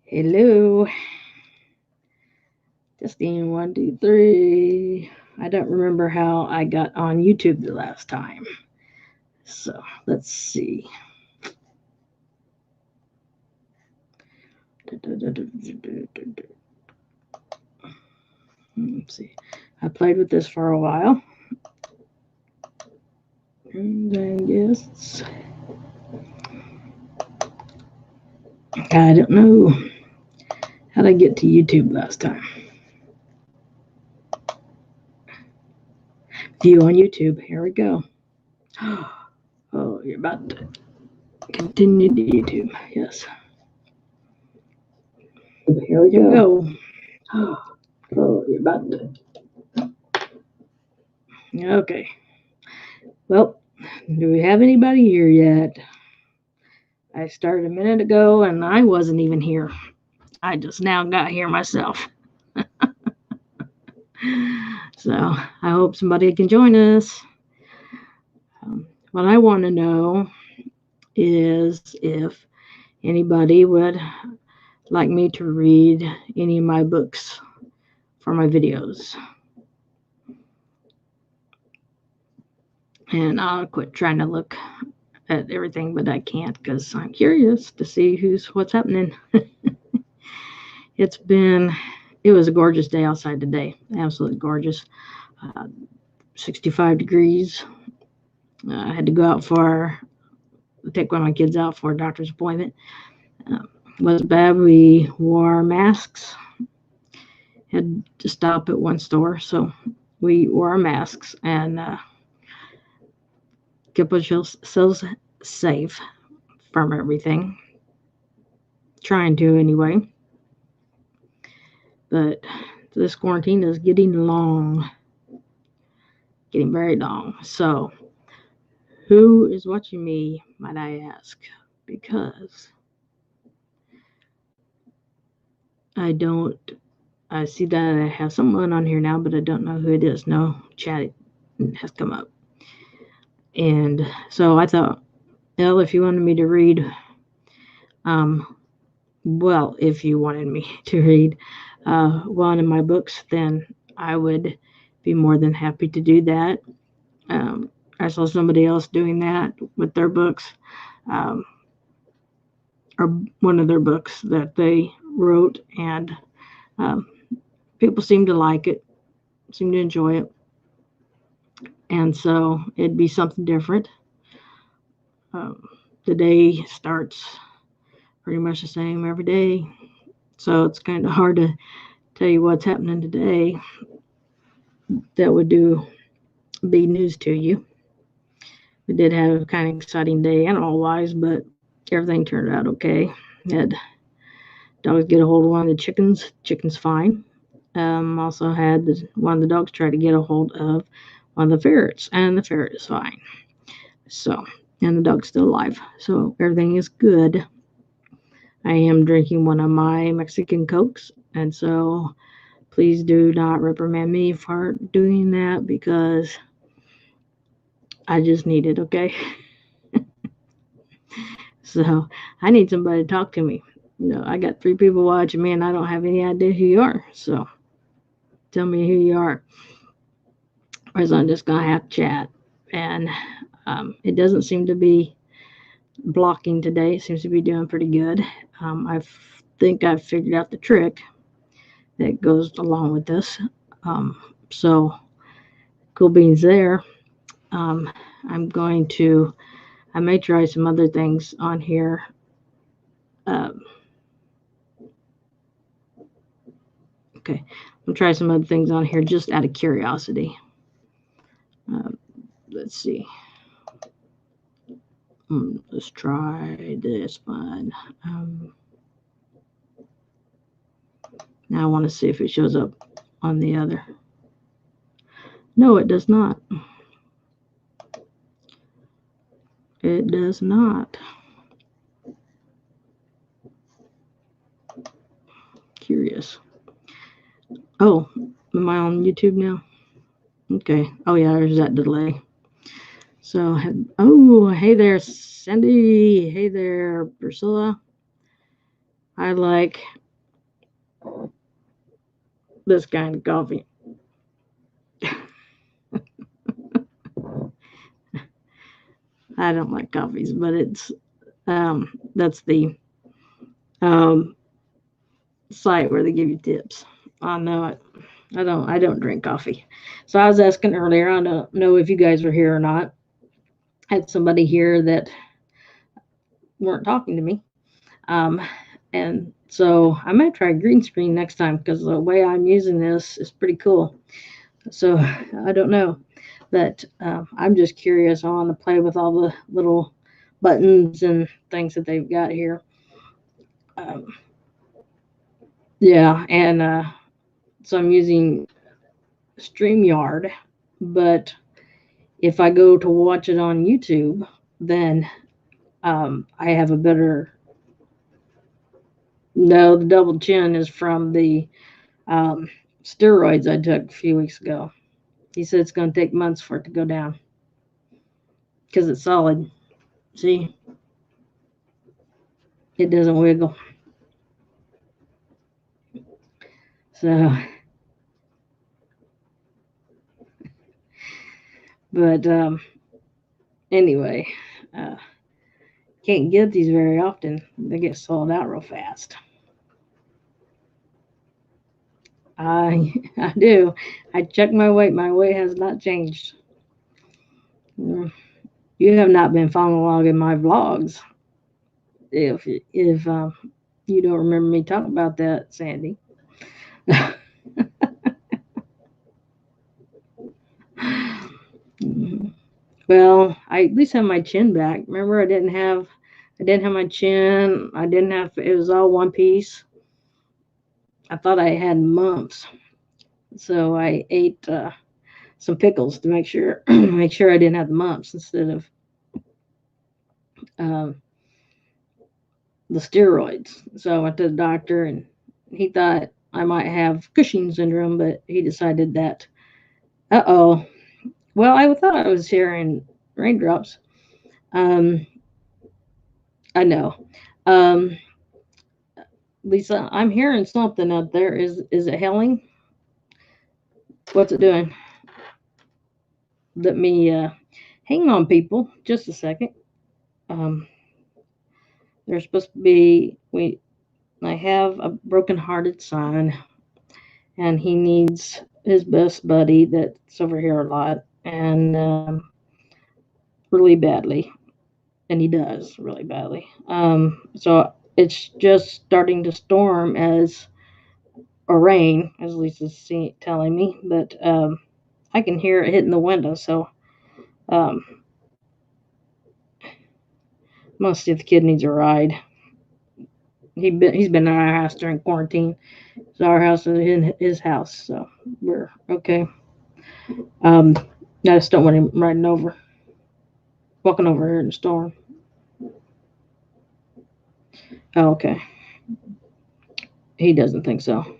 Hello. Testing 1, 2, 3. I don't remember how I got on YouTube the last time. So let's see. Let's see. I played with this for a while. And then yes. I don't know how did I get to YouTube last time. View on YouTube. Here we go. Oh, you're about to continue to YouTube. Yes. Here we go. Oh, you're about to. Okay. Well, do we have anybody here yet? I started a minute ago and I wasn't even here. I just now got here myself. So I hope somebody can join us. What I want to know is if anybody would like me to read any of my books for my videos. And I'll quit trying to look at everything, but I can't because I'm curious to see what's happening. It was a gorgeous day outside today. Absolutely gorgeous. 65 degrees. I had to go out take one of my kids out for a doctor's appointment. Wasn't bad. We wore masks. Had to stop at one store, so we wore our masks and kept ourselves safe from everything. Trying to anyway. But this quarantine is getting long. Getting very long. So, who is watching me, might I ask? Because I see that I have someone on here now, but I don't know who it is. No chat has come up. And so I thought, well, if you wanted me to read, if you wanted me to read one of my books, then I would be more than happy to do that. I saw somebody else doing that with their books, or one of their books that they wrote, and people seem to like it, seem to enjoy it. And so it'd be something different. The day starts pretty much the same every day. So it's kind of hard to tell you what's happening today that would be news to you. We did have a kind of exciting day animal-wise, but everything turned out okay. Had dogs get a hold of one of the chickens. Chicken's fine. Also had one of the dogs try to get a hold of one of the ferrets, and the ferret is fine. So, and the dog's still alive. So everything is good. I am drinking one of my Mexican Cokes, and so please do not reprimand me for doing that because I just need it, okay? So I need somebody to talk to me. I got 3 people watching me and I don't have any idea who you are. So tell me who you are. Or else I'm just going to have to chat. And it doesn't seem to be blocking today. It seems to be doing pretty good. I think I've figured out the trick that goes along with this. So cool beans there. I may try some other things on here. Okay, I'll try some other things on here just out of curiosity. Let's see. Let's try this one. Now I want to see if it shows up on the other. No, it does not. It does not. Curious. Oh, am I on YouTube now? Okay. Oh yeah, there's that delay. So, hey there, Cindy. Hey there, Priscilla. I like this kind of coffee. I don't like coffees, but that's the um site where they give you tips. I know it. I don't drink coffee. So I was asking earlier, I don't know if you guys were here or not. I had somebody here that weren't talking to me. Um and so I might try green screen next time because the way I'm using this is pretty cool. So I don't know. But I'm just curious. I want to play with all the little buttons and things that they've got here. Um, yeah, and so I'm using StreamYard, but if I go to watch it on YouTube, then I have a better. No, the double chin is from the um, steroids I took a few weeks ago. He said it's going to take months for it to go down because it's solid. See, it doesn't wiggle. So, but anyway, uh, can't get these very often. They get sold out real fast. I I do. I check my weight. My weight has not changed. Mm, you have not been following along in my vlogs. If you don't remember me talking about that, Sandy. Mhm. Well, I at least have my chin back. Remember, I didn't have my chin. I didn't have. It was all one piece. I thought I had mumps, so I ate some pickles to make sure make sure I didn't have the mumps instead of um, the steroids. So I went to the doctor, and he thought I might have Cushing syndrome, but he decided that, uh-oh. Well, I thought I was hearing raindrops. Um, I know. Um, Lisa, I'm hearing something out there. Is it hailing? What's it doing? Let me hang on, people, just a second. Um, there's supposed to be we. I have a broken-hearted son, and he needs his best buddy that's over here a lot, and really badly, and he does really badly. So it's just starting to storm as or rain, as Lisa's telling me, but I can hear it hitting the window. So um, I'm gonna see if the kid needs a ride. He's been in our house during quarantine. So our house is in his house, so we're okay. I just don't want him riding over, walking over here in the storm. Oh, okay. He doesn't think so.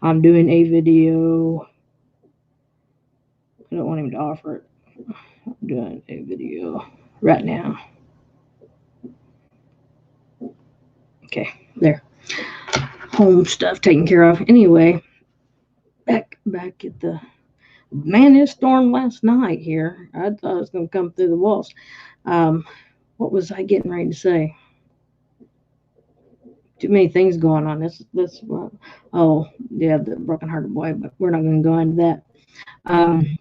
I'm doing a video. I don't want him to offer it. I'm doing a video right now. Okay, there. Home stuff taken care of. Anyway, back at the man, it stormed last night here. I thought it was gonna come through the walls. Um, what was I getting ready to say? Too many things going on. This oh yeah, the broken hearted boy, but we're not gonna go into that. Um,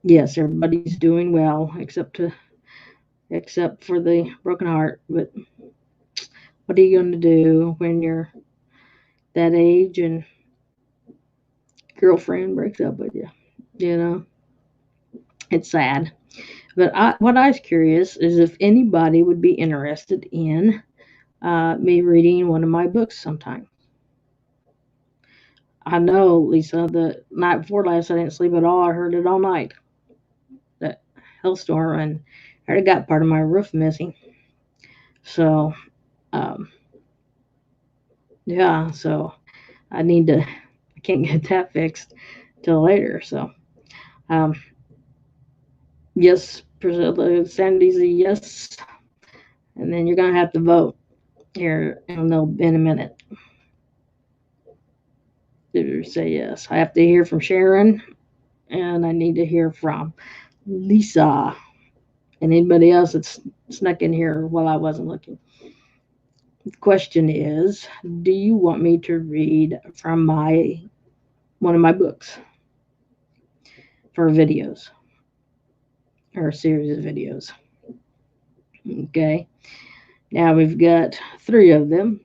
yes, everybody's doing well except for the broken heart. But what are you going to do when you're that age and girlfriend breaks up with you? You know, it's sad. But what I was curious is if anybody would be interested in me reading one of my books sometime. I know, Lisa, the night before last, I didn't sleep at all. I heard it all night. That hailstorm, and I already got part of my roof missing. So, um, yeah, so I need to, I can't get that fixed till later. So, um, yes, Sandy's a yes. And then you're going to have to vote here in a minute to say yes. I have to hear from Sharon, and I need to hear from Lisa and anybody else that's snuck in here while I wasn't looking. The question is, do you want me to read from one of my books for videos or a series of videos? Okay. Now we've got 3 of them,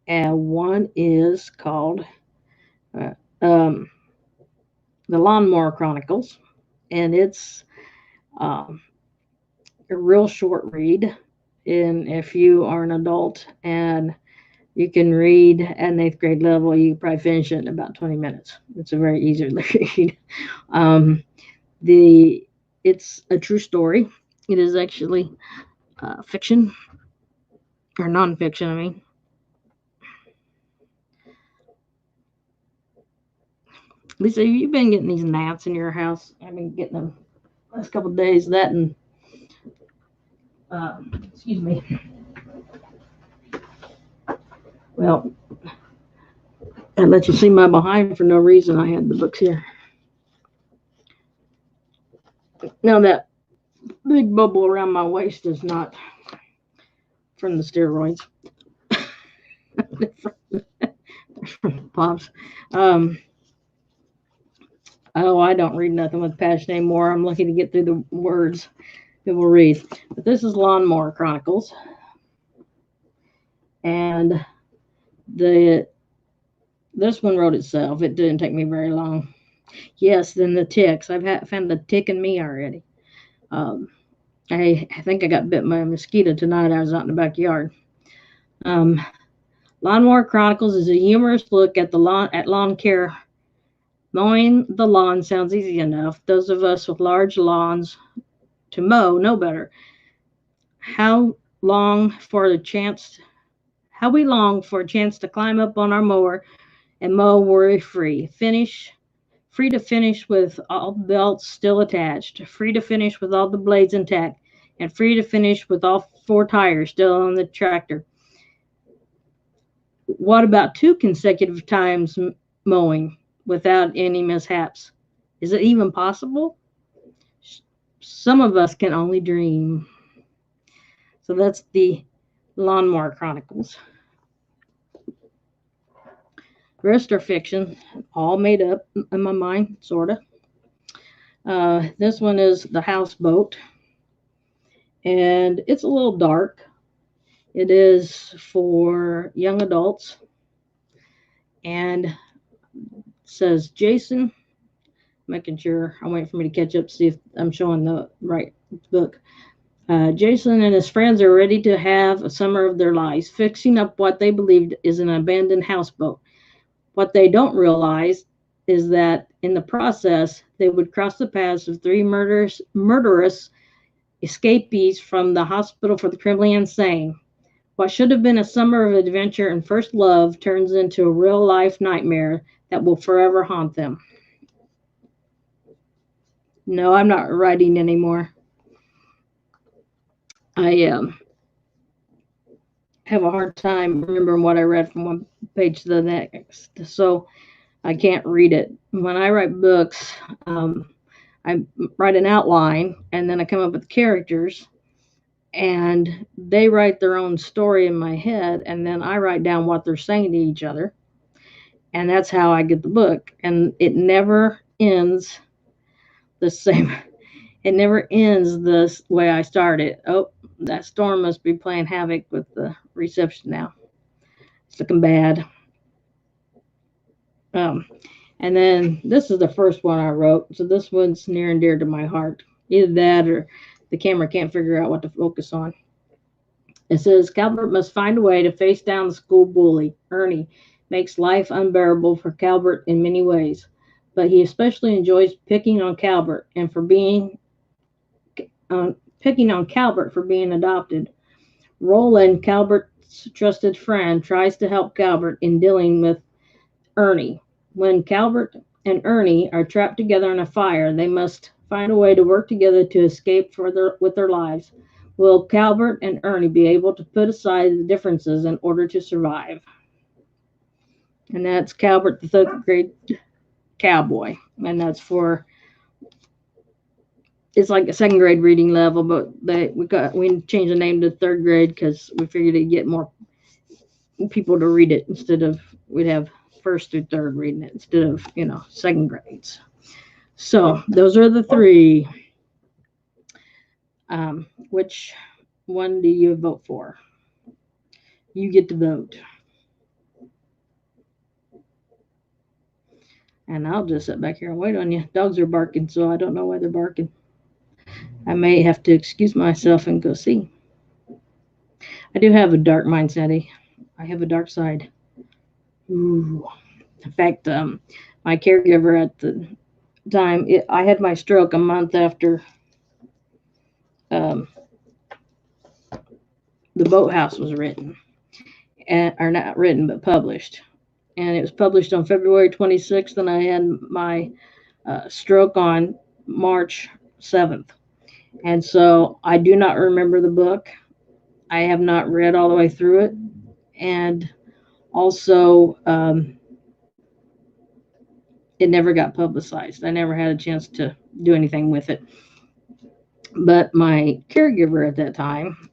and one is called uh, um, The Lawn-Mower Chronicles, and it's um, a real short read. And if you are an adult and you can read at an 8th grade level, you can probably finish it in about 20 minutes. It's a very easy read. Um, the It's a true story. It is actually fiction or nonfiction. I mean, Lisa, you've been getting these gnats in your house. I've been getting them last couple of days. That and excuse me. Well, I let you see my behind for no reason. I had the books here. Now that big bubble around my waist is not from the steroids. from Pops. Um, I don't read nothing with passion anymore. I'm lucky to get through the words people read. But this is Lawn-Mower Chronicles. And this one wrote itself. It didn't take me very long. Yes, then the ticks. I've found a tick in me already. Um, I think I got bit by a mosquito tonight. I was out in the backyard. Um, Lawn-Mower Chronicles is a humorous look at lawn care. Mowing the lawn sounds easy enough. Those of us with large lawns to mow know better. How long for a chance? How we long for a chance to climb up on our mower and mow worry-free. Free to finish with all belts still attached. Free to finish with all the blades intact. And free to finish with all 4 tires still on the tractor. What about 2 consecutive times mowing without any mishaps? Is it even possible? Some of us can only dream. So that's the Lawn-Mower Chronicles. The rest are fiction, all made up in my mind, sort of. This one is The Houseboat, and it's a little dark. It is for young adults, and it says Jason, making sure I'm waiting for me to catch up, see if I'm showing the right book. Jason and his friends are ready to have a summer of their lives, fixing up what they believed is an abandoned houseboat. What they don't realize is that in the process, they would cross the paths of 3 murderous escapees from the hospital for the criminally insane. What should have been a summer of adventure and first love turns into a real-life nightmare that will forever haunt them. No, I'm not writing anymore. I have a hard time remembering what I read from one page to the next, so I can't read it. When I write books, I write an outline, and then I come up with characters, and they write their own story in my head, and then I write down what they're saying to each other, and that's how I get the book. And it never ends the same. It never ends the way I started. Oh, that storm must be playing havoc with the reception now. It's looking bad. And then this is the first one I wrote, so this one's near and dear to my heart. Either that or the camera can't figure out what to focus on. It says, Calvert must find a way to face down the school bully. Ernie makes life unbearable for Calvert in many ways, but he especially enjoys picking on Calvert for being adopted. Roland, Calvert's trusted friend, tries to help Calvert in dealing with Ernie. When Calvert and Ernie are trapped together in a fire, they must find a way to work together to escape with their lives. Will Calvert and Ernie be able to put aside the differences in order to survive? And that's Calvert, the third grade cowboy. And that's for, it's like a second grade reading level, but we changed the name to third grade because we figured it'd get more people to read it instead of, we'd have first through third reading it instead of, second grades. So those are the three. Which one do you vote for? You get to vote. And I'll just sit back here and wait on you. Dogs are barking, so I don't know why they're barking. I may have to excuse myself and go see. I do have a dark mind, Sadie. I have a dark side. Ooh. In fact, my caregiver at the time, I had my stroke a month after the Boathouse was written, or not written, but published. And it was published on February 26th, and I had my stroke on March 7th. And so I do not remember the book. I have not read all the way through it. And also, it never got publicized. I never had a chance to do anything with it. But my caregiver at that time,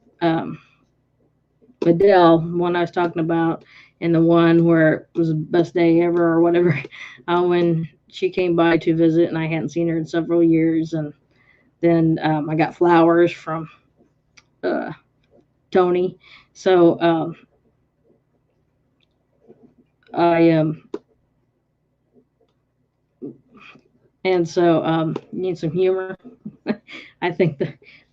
Adele, the one I was talking about, and the one where it was the best day ever or whatever, when she came by to visit, and I hadn't seen her in several years. And then I got flowers from Tony. So need some humor. I think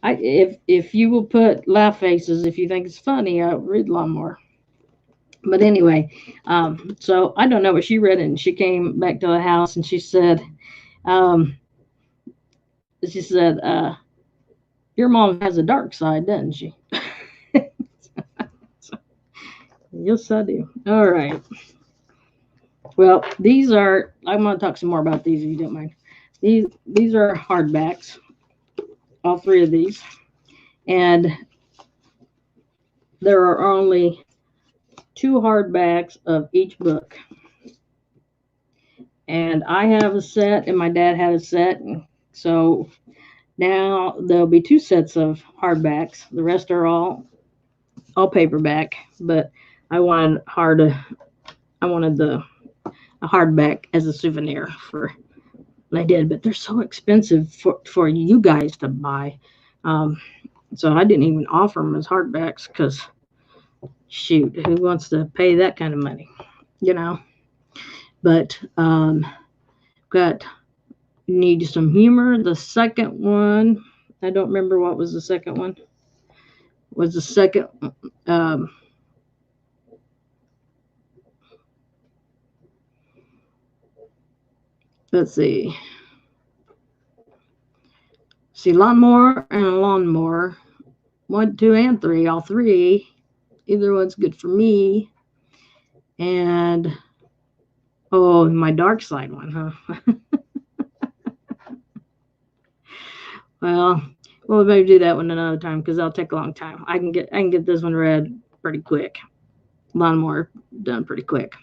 if you will put laugh faces if you think it's funny, I'll read Lawn-Mower. But anyway, so I don't know, but she read it and she came back to the house and she said, your mom has a dark side, doesn't she? Yes, I do. All right. Well, I'm going to talk some more about these if you don't mind. These are hardbacks, all three of these. And there are only 2 hardbacks of each book. And I have a set, and my dad had a set. So now there'll be 2 sets of hardbacks. The rest are all paperback, but I wanted a hardback as a souvenir for. And I did, but they're so expensive for you guys to buy. So I didn't even offer them as hardbacks because, shoot, who wants to pay that kind of money, But need some humor. The second one, I don't remember what was the second one. Was the second, let's see, Lawn-Mower and a Lawn-Mower, 1, 2, and 3, all 3. Either one's good for me. And my dark side one, huh? Well, we'll maybe do that one another time because that'll take a long time. I can get this one read pretty quick. Lawn-Mower done pretty quick.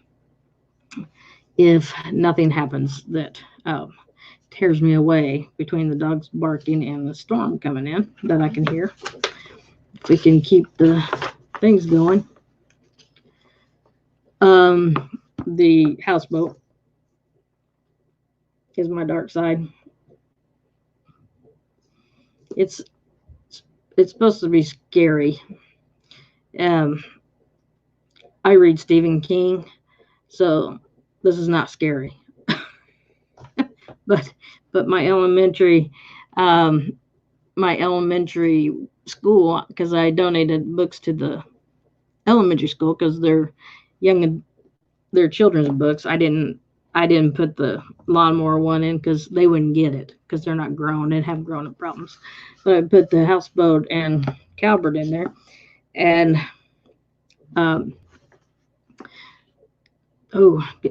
If nothing happens that tears me away between the dogs barking and the storm coming in that I can hear. If we can keep the things going. The houseboat is my dark side. It's supposed to be scary. I read Stephen King, so this is not scary. but my elementary school, because I donated books to the elementary school because they're children's books. I didn't put the Lawn-Mower one in because they wouldn't get it because they're not grown and have grown-up problems. But I put the houseboat and Calvert in there, and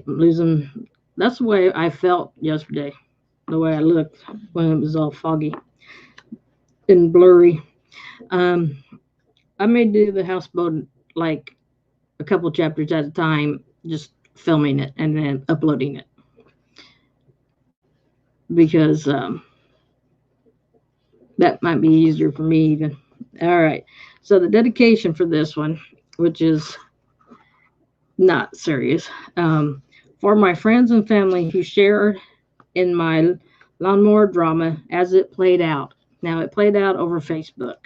losing. That's the way I felt yesterday. the way I looked when it was all foggy and blurry. Um, I may do the houseboat like a couple chapters at a time, just filming it and then uploading it because that might be easier for me even. All right. So the dedication for this one, which is not serious, for my friends and family who shared in my lawnmower drama as it played out. Now it played out over Facebook.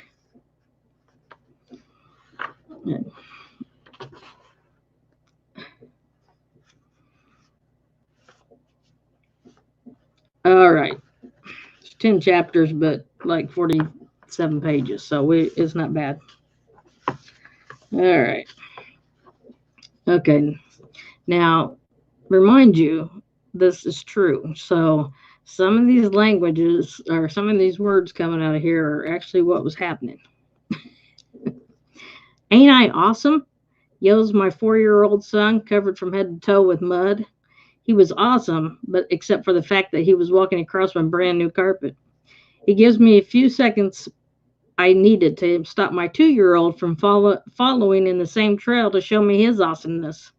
All right. It's 10 chapters, but like 47 pages. So it's not bad. All right. Okay. Now, remind you, this is true. So some of these languages or some of these words coming out of here are actually what was happening. Ain't I awesome? Yells my 4-year-old son, covered from head to toe with mud. He was awesome, but except for the fact that he was walking across my brand new carpet. He gives me a few seconds I needed to stop my 2-year-old from following in the same trail to show me his awesomeness.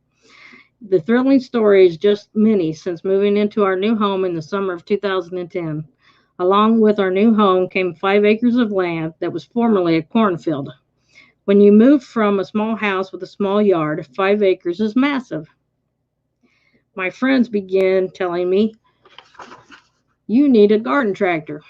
The thrilling story is just many since moving into our new home in the summer of 2010. Along with our new home came 5 acres of land that was formerly a cornfield. When you move from a small house with a small yard, 5 acres is massive. My friends began telling me, you need a garden tractor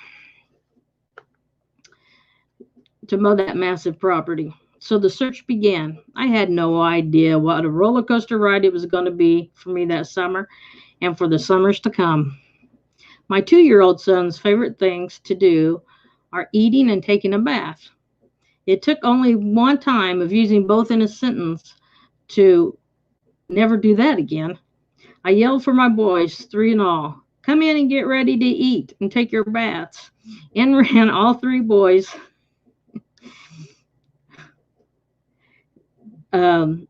to mow that massive property. So the search began. I had no idea what a roller coaster ride it was going to be for me that summer and for the summers to come. My 2-year-old son's favorite things to do are eating and taking a bath. It took only one time of using both in a sentence to never do that again. I yelled for my boys, 3 in all, come in and get ready to eat and take your baths. In ran all 3 boys. However,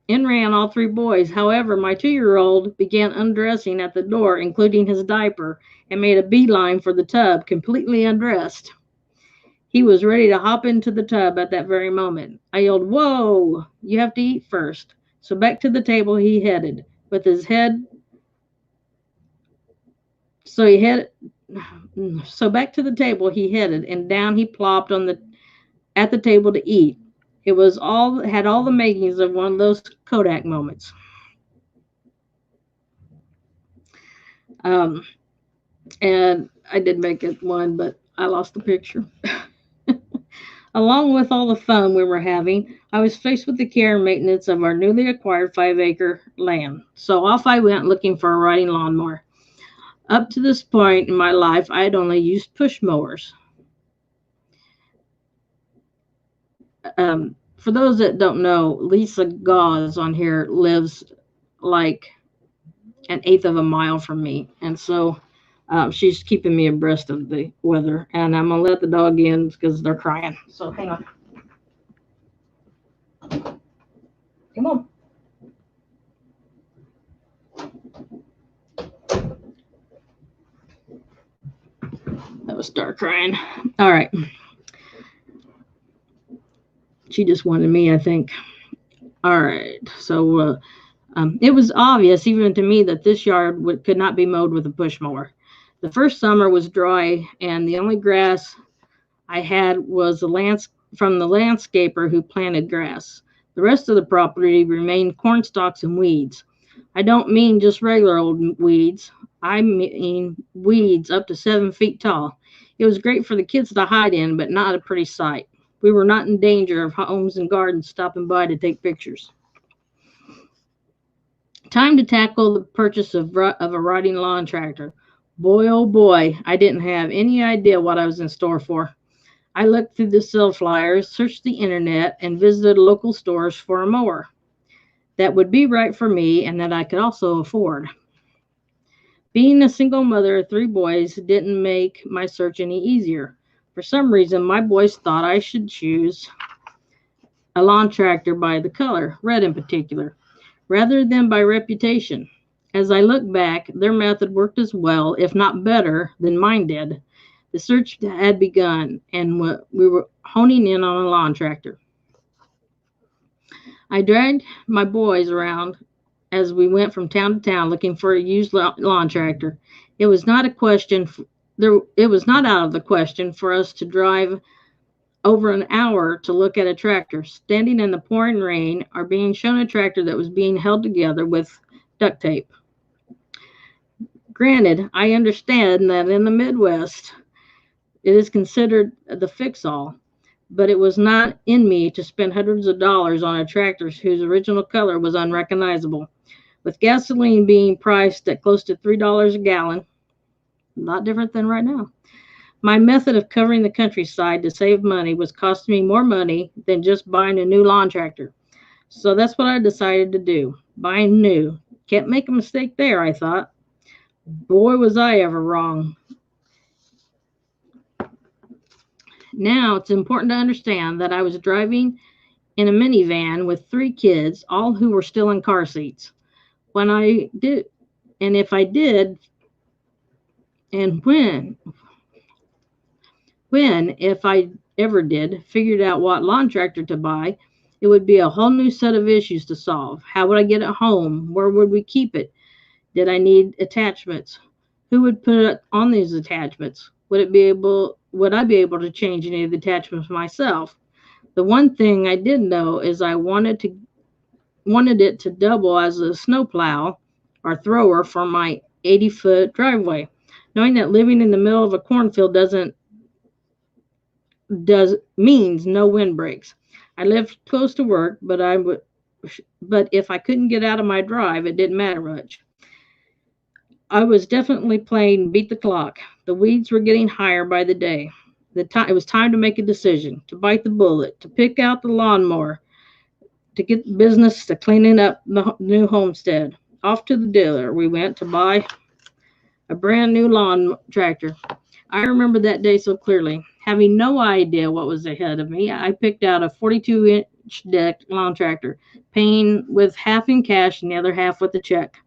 my 2-year-old began undressing at the door, including his diaper, and made a beeline for the tub, completely undressed. He was ready to hop into the tub at that very moment. I yelled, whoa, you have to eat first. So back to the table he headed, with his head. So back to the table he headed, and down he plopped at the table to eat. It had all the makings of one of those Kodak moments. And I did make it one, but I lost the picture. Along with all the fun we were having, I was faced with the care and maintenance of our newly acquired 5-acre land. So off I went looking for a riding lawnmower. Up to this point in my life, I had only used push mowers. For those that don't know, Lisa Gauze on here lives like an eighth of a mile from me. And so she's keeping me abreast of the weather. And I'm going to let the dog in because they're crying. So hang on. Come on. That was Star crying. All right. She just wanted me, I think. All right. So it was obvious, even to me, that this yard could not be mowed with a push mower. The first summer was dry, and the only grass I had was from the landscaper who planted grass. The rest of the property remained corn stalks and weeds. I don't mean just regular old weeds. I mean weeds up to 7 feet tall. It was great for the kids to hide in, but not a pretty sight. We were not in danger of homes and gardens stopping by to take pictures. Time to tackle the purchase of a riding lawn tractor. Boy, oh boy, I didn't have any idea what I was in store for. I looked through the sale flyers, searched the internet, and visited local stores for a mower that would be right for me and that I could also afford. Being a single mother of 3 boys didn't make my search any easier. For some reason, my boys thought I should choose a lawn tractor by the color, red in particular, rather than by reputation. As I look back, their method worked as well, if not better, than mine did. The search had begun, and we were honing in on a lawn tractor. I dragged my boys around as we went from town to town looking for a used lawn tractor. It was not a question there. It was not out of the question for us to drive over an hour to look at a tractor, standing in the pouring rain, or being shown a tractor that was being held together with duct tape. Granted, I understand that in the Midwest it is considered the fix all, but it was not in me to spend hundreds of dollars on a tractor whose original color was unrecognizable. With gasoline being priced at close to $3 a gallon, not different than right now, my method of covering the countryside to save money was costing me more money than just buying a new lawn tractor. So that's what I decided to do, buying new. Can't make a mistake there, I thought. Boy, was I ever wrong. Now it's important to understand that I was driving in a minivan with three kids, all who were still in car seats. When I did, and if I did, and if I ever did, figured out what lawn tractor to buy, it would be a whole new set of issues to solve. How would I get it home? Where would we keep it? Did I need attachments? Who would put on these attachments? Would I be able to change any of the attachments myself? The one thing I did know is I wanted it to double as a snowplow or thrower for my 80-foot driveway. Knowing that living in the middle of a cornfield means no windbreaks. I lived close to work, but if I couldn't get out of my drive, it didn't matter much. I was definitely playing beat the clock. The weeds were getting higher by the day. It was time to make a decision, to bite the bullet, to pick out the lawnmower, to get business to cleaning up the new homestead. Off to the dealer we went to buy a brand new lawn tractor. I remember that day so clearly. Having no idea what was ahead of me, I picked out a 42-inch deck lawn tractor, paying with half in cash and the other half with a check.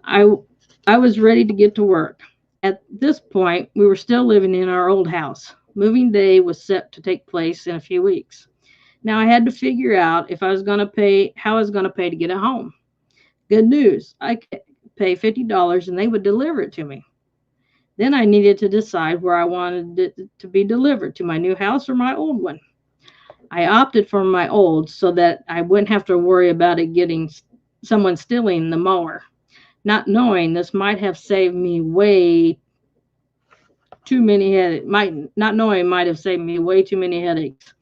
I was ready to get to work. At this point, we were still living in our old house. Moving day was set to take place in a few weeks. Now I had to figure out how I was going to pay to get it home. Good news, I could pay $50 and they would deliver it to me. Then I needed to decide where I wanted it to be delivered, to my new house or my old one. I opted for my old so that I wouldn't have to worry about it getting someone stealing the mower. Not knowing this might have saved me way too many headaches. Not knowing might have saved me way too many headaches.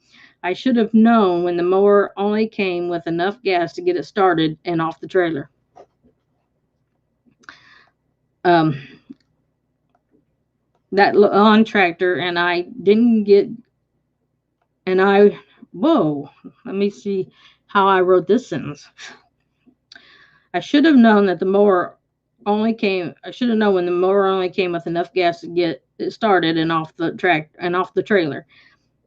I should have known when the mower only came with enough gas to get it started and off the trailer. That lawn tractor, and I didn't get, and I, whoa, let me see how I wrote this sentence. I should have known when the mower only came with enough gas to get it started and off the trailer.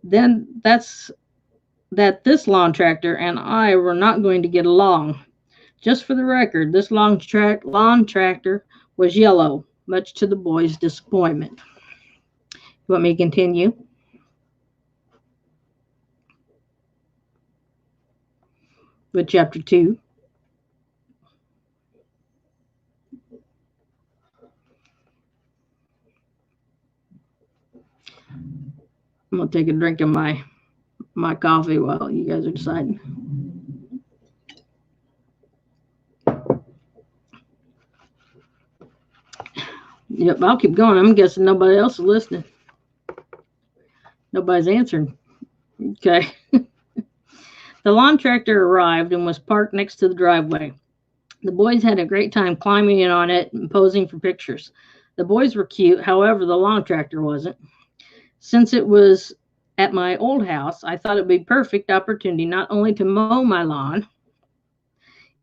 Then that this lawn tractor and I were not going to get along. Just for the record, this lawn tractor was yellow, much to the boys' disappointment. You want me to continue? With chapter 2. I'm going to take a drink of my coffee while you guys are deciding. Yep, I'll keep going. I'm guessing nobody else is listening. Nobody's answering. Okay. The lawn tractor arrived and was parked next to the driveway. The boys had a great time climbing in on it and posing for pictures. The boys were cute, however, the lawn tractor wasn't. Since it was at my old house, I thought it would be a perfect opportunity not only to mow my lawn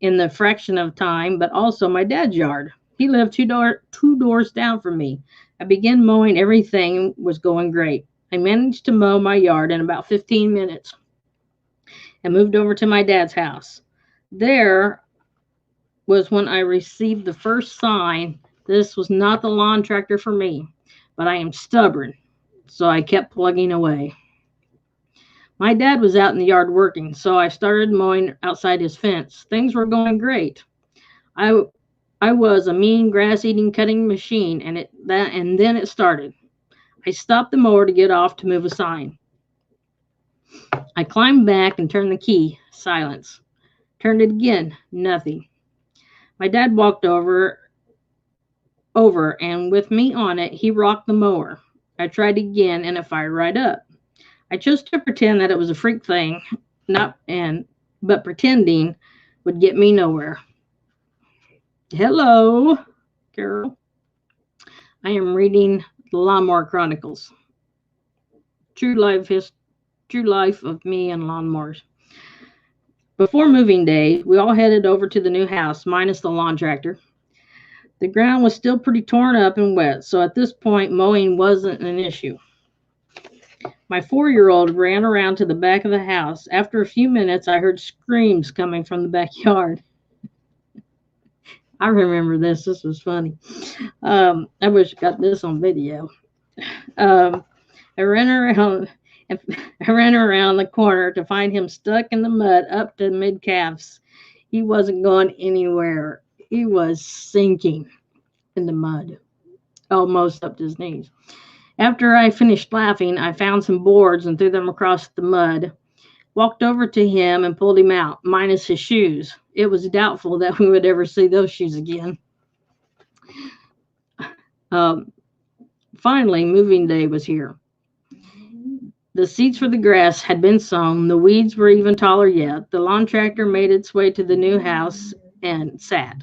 in the fraction of time, but also my dad's yard. He lived two doors down from me. I began mowing. Everything was going great. I managed to mow my yard in about 15 minutes and moved over to my dad's house. There, was when I received the first sign this was not the lawn tractor for me, but I am stubborn, so I kept plugging away. My dad was out in the yard working, so I started mowing outside his fence. Things were going great. I I was a mean grass-eating cutting machine, and then it started. I stopped the mower to get off to move a sign. I climbed back and turned the key. Silence. Turned it again. Nothing. My dad walked over and with me on it, he rocked the mower. I tried again and it fired right up. I chose to pretend that it was a freak thing, not and but pretending would get me nowhere. Hello, Carol. I am reading the Lawnmower Chronicles. True life his true life of me and lawnmowers. Before moving day, we all headed over to the new house, minus the lawn tractor. The ground was still pretty torn up and wet, so at this point mowing wasn't an issue. My 4-year old ran around to the back of the house. After a few minutes, I heard screams coming from the backyard. I remember this. This was funny. I wish I got this on video. Um, I ran around. I ran around the corner to find him stuck in the mud up to mid calves. He wasn't going anywhere. He was sinking in the mud, almost up to his knees. After I finished laughing, I found some boards and threw them across the mud. Walked over to him and pulled him out, minus his shoes. It was doubtful that we would ever see those shoes again. Um, Finally, moving day was here. The seeds for the grass had been sown. The weeds were even taller yet. The lawn tractor made its way to the new house and sat,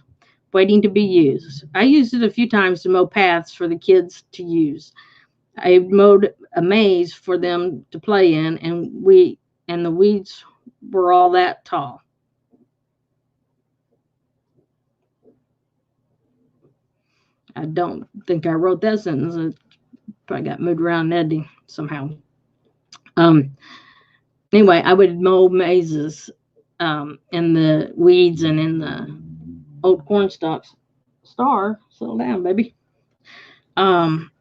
waiting to be used. I used it a few times to mow paths for the kids to use. I mowed a maze for them to play in, and the weeds were all that tall. I don't think I wrote that sentence. It probably got moved around in editing somehow. Um, anyway, I would mow mazes in the weeds and in the old corn stalks. Star, settle down, baby. Um,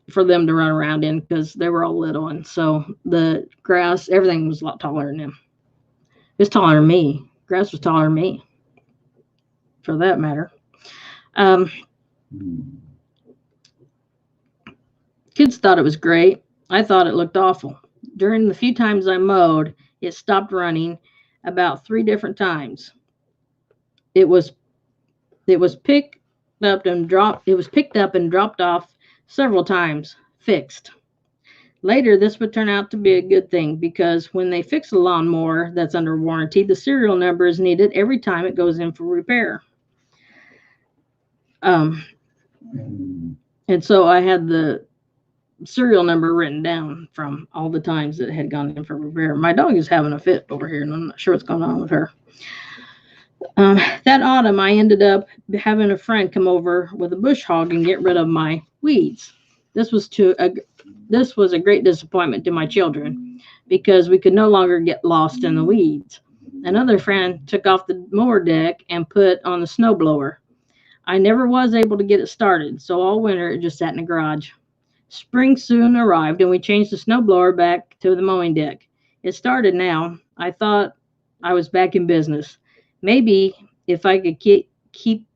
for them to run around in because they were all little, and so the grass, everything was a lot taller than them. It was taller than me. Grass was taller than me, for that matter. Um, Kids thought it was great. I thought it looked awful. During the few times I mowed, it stopped running about 3 different times. It was it was picked up and dropped. It was picked up and dropped off several times, fixed. Later, this would turn out to be a good thing because when they fix a lawnmower that's under warranty, the serial number is needed every time it goes in for repair. Um, and so I had the serial number written down from all the times that it had gone in for repair. My dog is having a fit over here, and I'm not sure what's going on with her. That autumn, I ended up having a friend come over with a bush hog and get rid of my weeds. This was this was a great disappointment to my children because we could no longer get lost in the weeds. Another friend took off the mower deck and put on the snowblower. I never was able to get it started, so all winter it just sat in the garage. Spring soon arrived and we changed the snowblower back to the mowing deck. It started now. I thought I was back in business. Maybe if I could keep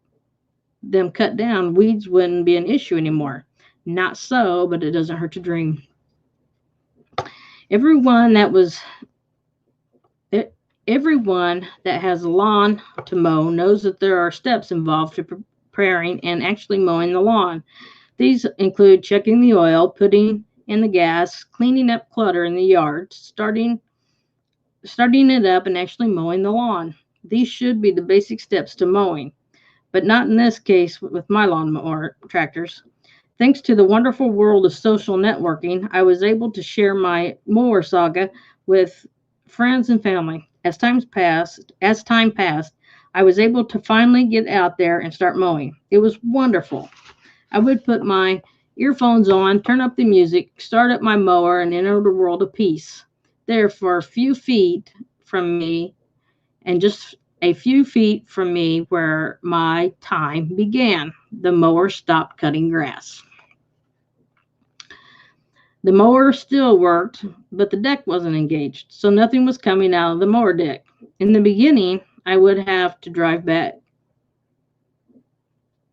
them cut down, weeds wouldn't be an issue anymore. Not so, but it doesn't hurt to dream. Everyone that was Everyone that has a lawn to mow knows that there are steps involved to preparing and actually mowing the lawn. These include checking the oil, putting in the gas, cleaning up clutter in the yard, starting it up, and actually mowing the lawn. These should be the basic steps to mowing, but not in this case with my lawnmower tractors. Thanks to the wonderful world of social networking, I was able to share my mower saga with friends and family. As time passed, I was able to finally get out there and start mowing. It was wonderful. I would put my earphones on, turn up the music, start up my mower, and enter the world of peace. There, for a few feet from me, and just a few feet from me where my time began. The mower stopped cutting grass. The mower still worked, but the deck wasn't engaged, so nothing was coming out of the mower deck. In the beginning, I would have to drive back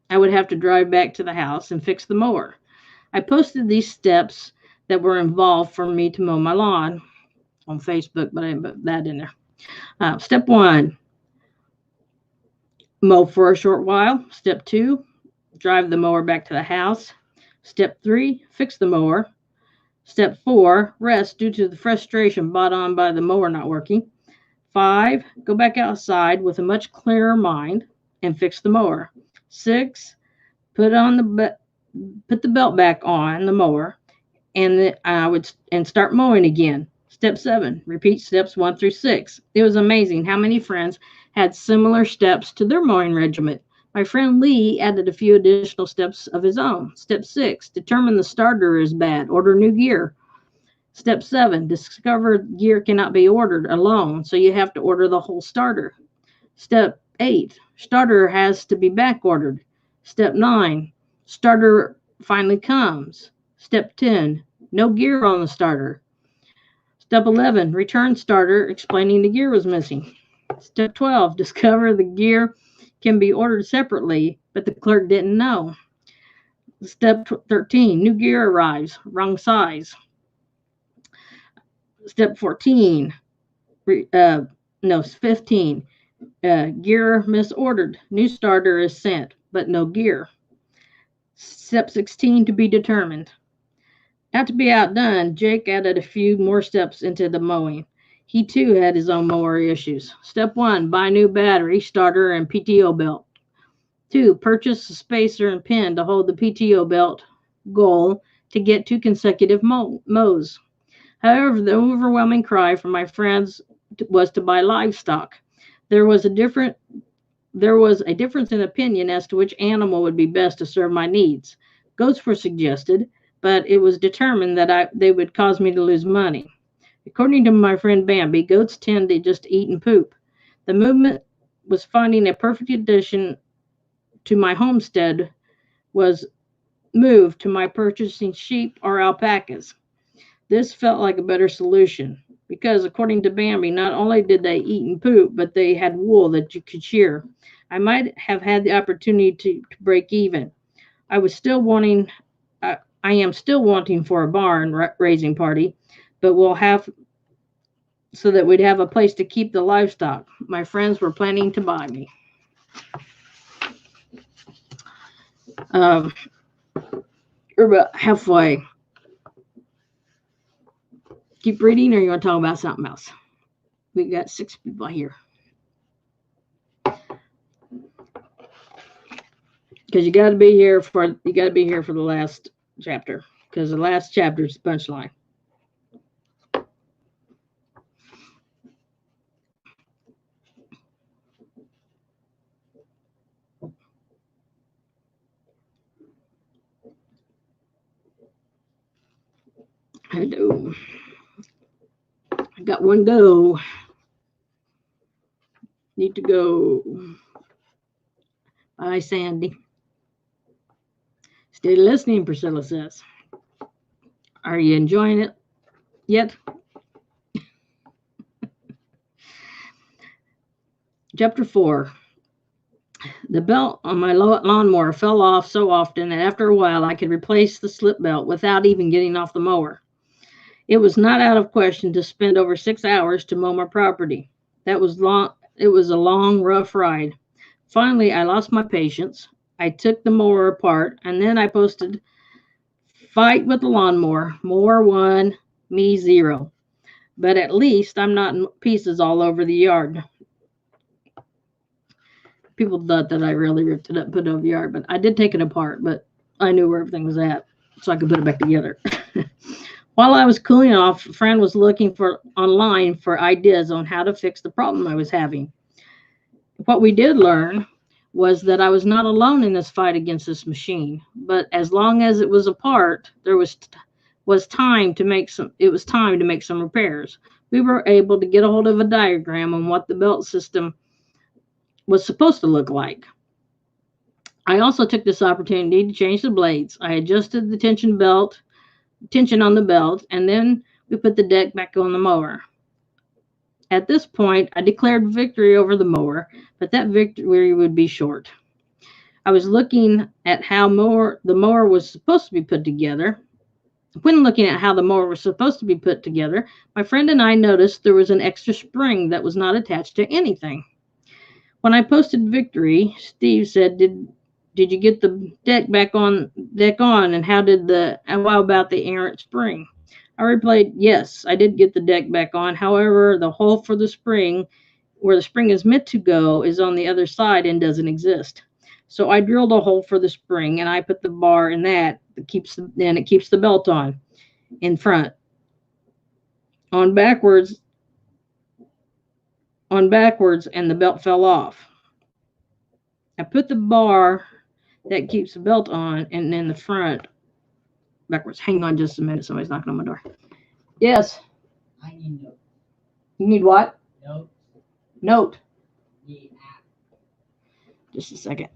to the house and fix the mower. I posted these steps that were involved for me to mow my lawn on Facebook, but I didn't put that in there. Step 1, mow for a short while. Step 2, drive the mower back to the house. Step 3, fix the mower. Step 4, rest due to the frustration brought on by the mower not working. 5, go back outside with a much clearer mind and fix the mower. 6, put the belt back on the mower and start mowing again. Step 7, repeat steps 1 through 6. It was amazing how many friends had similar steps to their mowing regimen. My friend Lee added a few additional steps of his own. Step 6, determine the starter is bad. Order new gear. Step 7, discover gear cannot be ordered alone, so you have to order the whole starter. Step 8, starter has to be back ordered. Step 9, starter finally comes. Step 10, no gear on the starter. Step 11, return starter explaining the gear was missing. Step 12, discover the gear can be ordered separately, but the clerk didn't know. Step 13, new gear arrives, wrong size. Step 15, gear misordered. New starter is sent, but no gear. Step 16, to be determined. Not to be outdone, Jake added a few more steps into the mowing. He too had his own mower issues. Step 1, buy new battery, starter, and PTO belt. 2, purchase a spacer and pin to hold the PTO belt. Goal, to get 2 consecutive mows. However, the overwhelming cry from my friends was to buy livestock. There was a difference in opinion as to which animal would be best to serve my needs. Goats were suggested, but it was determined that they would cause me to lose money. According to my friend Bambi, goats tend to just eat and poop. The movement was finding a perfect addition to my homestead was moved to my purchasing sheep or alpacas. This felt like a better solution because, according to Bambi, not only did they eat and poop, but they had wool that you could shear. I might have had the opportunity to break even. I am still wanting for a barn raising party, but we'll have so that we'd have a place to keep the livestock. My friends were planning to buy me. We're about halfway. Keep reading, or you want to talk about something else? We got 6 people here. Because you got to be here for the last chapter, because the last chapter is the punchline. Hello. I got one go. Need to go. Bye, Sandy. Stay listening, Priscilla says. Are you enjoying it yet? Chapter 4. The belt on my lawnmower fell off so often that after a while I could replace the slip belt without even getting off the mower. It was not out of question to spend over 6 hours to mow my property. It was a long, rough ride. Finally, I lost my patience. I took the mower apart, and then I posted, "Fight with the lawnmower. Mower 1, me 0. But at least I'm not in pieces all over the yard." People thought that I really ripped it up, put it over the yard, but I did take it apart, but I knew where everything was at, so I could put it back together. While I was cooling off, a friend was looking online for ideas on how to fix the problem I was having. What we did learn was that I was not alone in this fight against this machine, but as long as it was apart, there was time to make some repairs. We were able to get a hold of a diagram on what the belt system was supposed to look like. I also took this opportunity to change the blades. I adjusted the tension on the belt, and then we put the deck back on the mower. At this point, I declared victory over the mower, but that victory would be short. I was looking at how the mower was supposed to be put together. When looking at how the mower was supposed to be put together, my friend and I noticed there was an extra spring that was not attached to anything. When I posted victory, Steve said, "Did you get the deck on, and how about the errant spring?" I replied, "Yes, I did get the deck back on. However, the hole for the spring, where the spring is meant to go, is on the other side and doesn't exist. So I drilled a hole for the spring, and I put the bar in it keeps the belt in front. On backwards, and the belt fell off. I put the bar that keeps the belt on and in the front backwards. Hang on just a minute. Somebody's knocking on my door. Yes. I need notes. You need what? Notes. Note. The app. Just a second.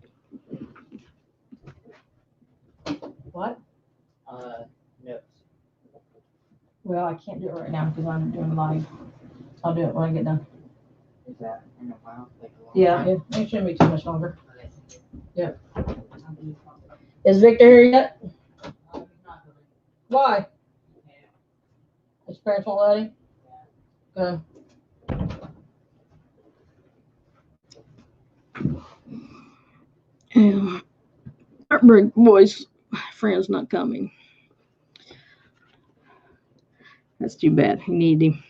What? Notes. Well, I can't do it right now because I'm doing live. I'll do it when I get done. Is that in a while? Like a long Yeah, time? it shouldn't be too much longer. Okay. Yep. I'll be fine. Is Victor here yet? He's not really. Why? Yeah. His parents won't let him? Okay. Yeah. Heartbreak voice. Friend's not coming. That's too bad. He need him.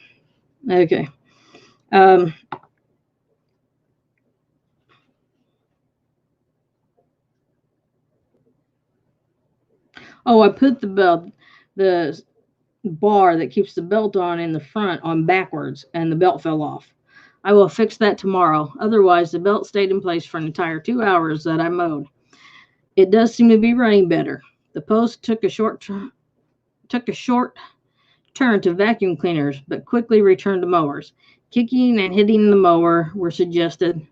Okay. I put the bar that keeps the belt on in the front on backwards, and the belt fell off. I will fix that tomorrow. Otherwise, the belt stayed in place for an entire 2 hours that I mowed. It does seem to be running better. The post took a short turn to vacuum cleaners, but quickly returned to mowers. Kicking and hitting the mower were suggestions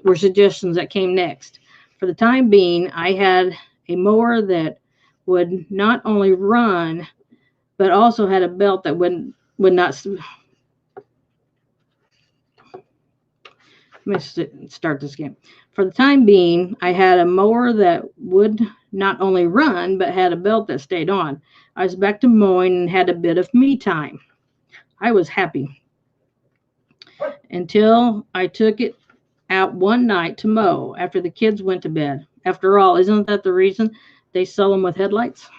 that came next. For the time being, I had a mower that would not only run, but also had a belt that would not. Let me start this again. For the time being, I had a mower that would not only run, but had a belt that stayed on. I was back to mowing and had a bit of me time. I was happy until I took it out one night to mow after the kids went to bed. After all, isn't that the reason they sell them with headlights?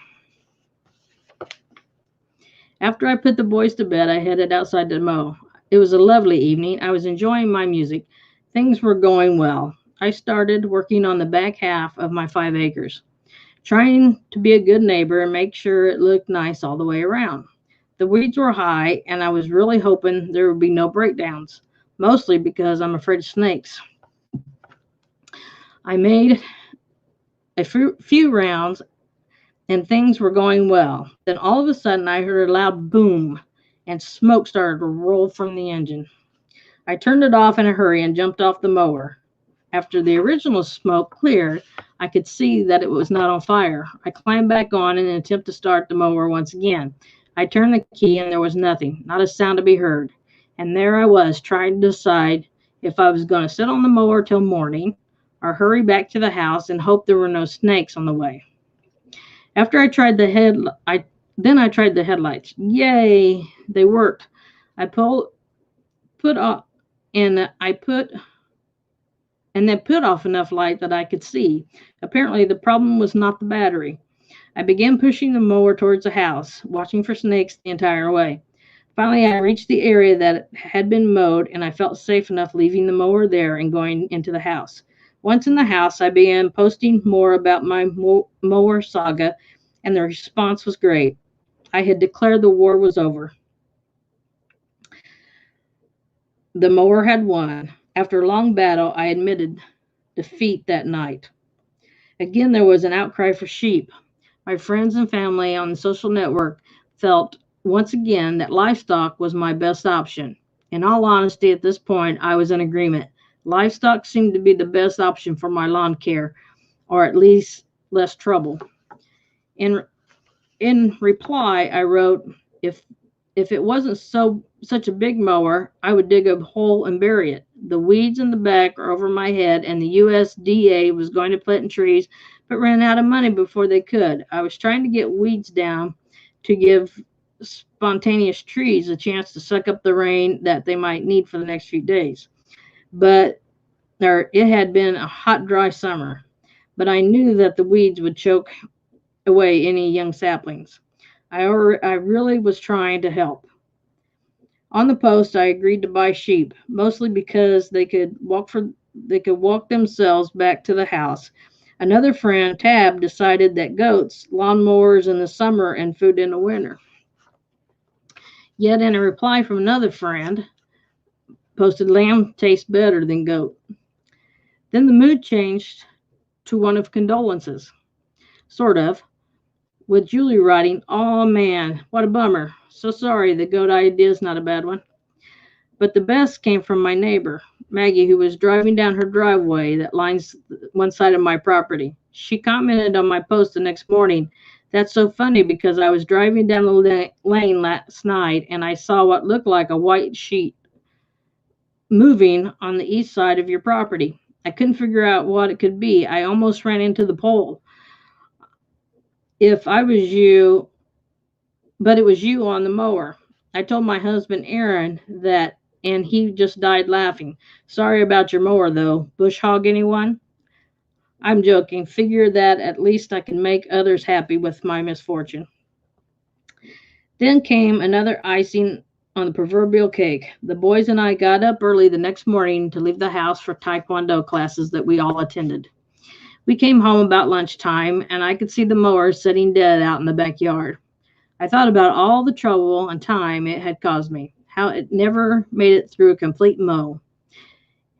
After I put the boys to bed, I headed outside to mow. It was a lovely evening. I was enjoying my music. Things were going well. I started working on the back half of my 5 acres, trying to be a good neighbor and make sure it looked nice all the way around. The weeds were high, and I was really hoping there would be no breakdowns, mostly because I'm afraid of snakes. I made a few rounds, and things were going well. Then all of a sudden, I heard a loud boom, and smoke started to roll from the engine. I turned it off in a hurry and jumped off the mower. After the original smoke cleared, I could see that it was not on fire. I climbed back on in an attempt to start the mower once again. I turned the key and there was nothing, not a sound to be heard. And there I was, trying to decide if I was going to sit on the mower till morning or hurry back to the house and hope there were no snakes on the way. After I tried I tried the headlights. Yay, they worked. I put off and then put off enough light that I could see. Apparently, the problem was not the battery. I began pushing the mower towards the house, watching for snakes the entire way. Finally, I reached the area that had been mowed, and I felt safe enough leaving the mower there and going into the house. Once in the house, I began posting more about my mower saga, and the response was great. I had declared the war was over. The mower had won. After a long battle, I admitted defeat that night. Again, there was an outcry for sheep. My friends and family on the social network felt once again that livestock was my best option. In all honesty, at this point, I was in agreement. Livestock seemed to be the best option for my lawn care, or at least less trouble. In in reply, I wrote, if if it wasn't such a big mower, I would dig a hole and bury it. The weeds in the back are over my head, and the USDA was going to plant trees, but ran out of money before they could. I was trying to get weeds down to give spontaneous trees a chance to suck up the rain that they might need for the next few days. But it had been a hot, dry summer, but I knew that the weeds would choke away any young saplings. I really was trying to help. On the post, I agreed to buy sheep, mostly because they could walk themselves back to the house. Another friend, Tab, decided that goats, lawnmowers in the summer and food in the winter. Yet in a reply from another friend, posted lamb tastes better than goat. Then the mood changed to one of condolences, sort of, with Julie writing, "Oh man, what a bummer. So sorry, the goat idea is not a bad one." But the best came from my neighbor, Maggie, who was driving down her driveway that lines one side of my property. She commented on my post the next morning. "That's so funny because I was driving down the lane last night and I saw what looked like a white sheet moving on the east side of your property. I couldn't figure out what it could be. I almost ran into the pole. If I was you, but it was you on the mower. I told my husband Aaron that, and he just died laughing. Sorry about your mower, though. Bush hog anyone?" I'm joking. Figure that at least I can make others happy with my misfortune. Then came another icing on the proverbial cake. The boys and I got up early the next morning to leave the house for Taekwondo classes that we all attended. We came home about lunchtime, and I could see the mower sitting dead out in the backyard. I thought about all the trouble and time it had caused me, how it never made it through a complete mow,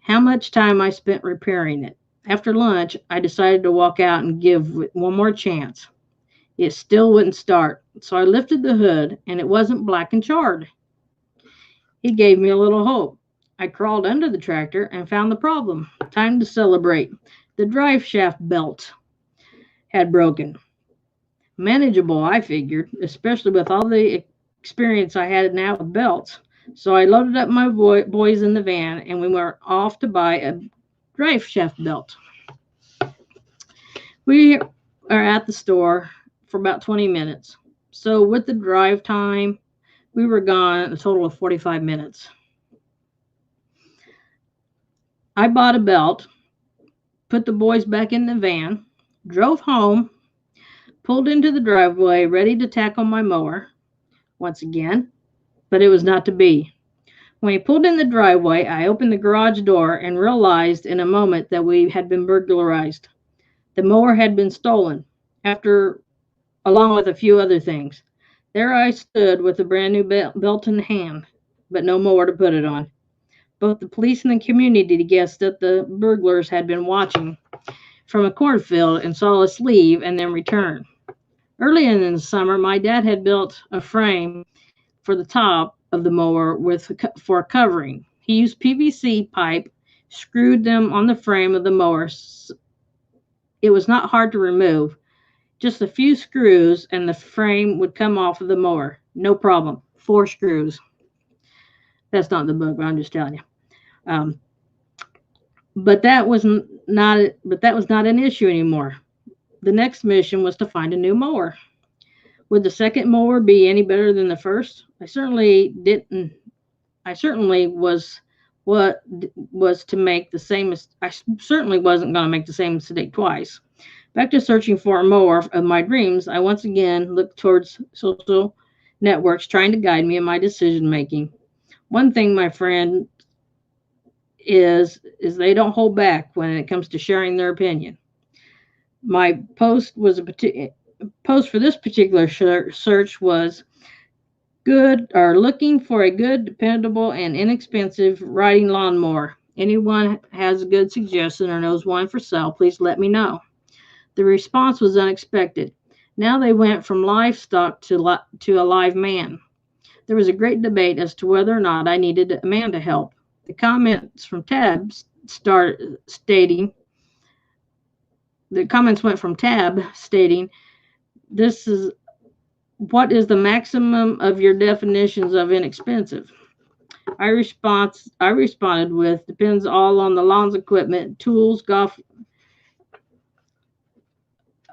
how much time I spent repairing it. After lunch, I decided to walk out and give it one more chance. It still wouldn't start, so I lifted the hood, and it wasn't black and charred. It gave me a little hope. I crawled under the tractor and found the problem. Time to celebrate. The drive shaft belt had broken. Manageable, I figured, especially with all the experience I had now with belts. So I loaded up my boys in the van and we were off to buy a drive shaft belt. We are at the store for about 20 minutes. So with the drive time, we were gone a total of 45 minutes. I bought a belt, put the boys back in the van, drove home, pulled into the driveway, ready to tackle my mower once again, but it was not to be. When he pulled in the driveway, I opened the garage door and realized in a moment that we had been burglarized. The mower had been stolen, after along with a few other things. There I stood with a brand new belt in hand, but no mower to put it on. Both the police and the community guessed that the burglars had been watching from a cornfield and saw us leave and then return. Earlier in the summer, my dad had built a frame for the top of the mower for covering. He used PVC pipe, screwed them on the frame of the mower. It was not hard to remove. Just a few screws and the frame would come off of the mower. No problem. 4 screws. That's not in the book, but I'm just telling you. Um, but that was not an issue anymore. The next mission was to find a new mower. Would the second mower be any better than the first? I certainly didn't. I certainly was what was to make the same. I certainly wasn't going to make the same mistake twice. Back to searching for a mower of my dreams, I once again looked towards social networks trying to guide me in my decision making. One thing, my friend, is they don't hold back when it comes to sharing their opinion. My post for this particular search was good or looking for a good, dependable, and inexpensive riding lawnmower. Anyone has a good suggestion or knows one for sale, please let me know. The response was unexpected. Now they went from livestock to a live man. There was a great debate as to whether or not I needed a man to help. The comments from Tab start stating, the comments went from Tab stating, this is what is the maximum of your definitions of inexpensive? I responded with depends all on the lawn's equipment, tools, golf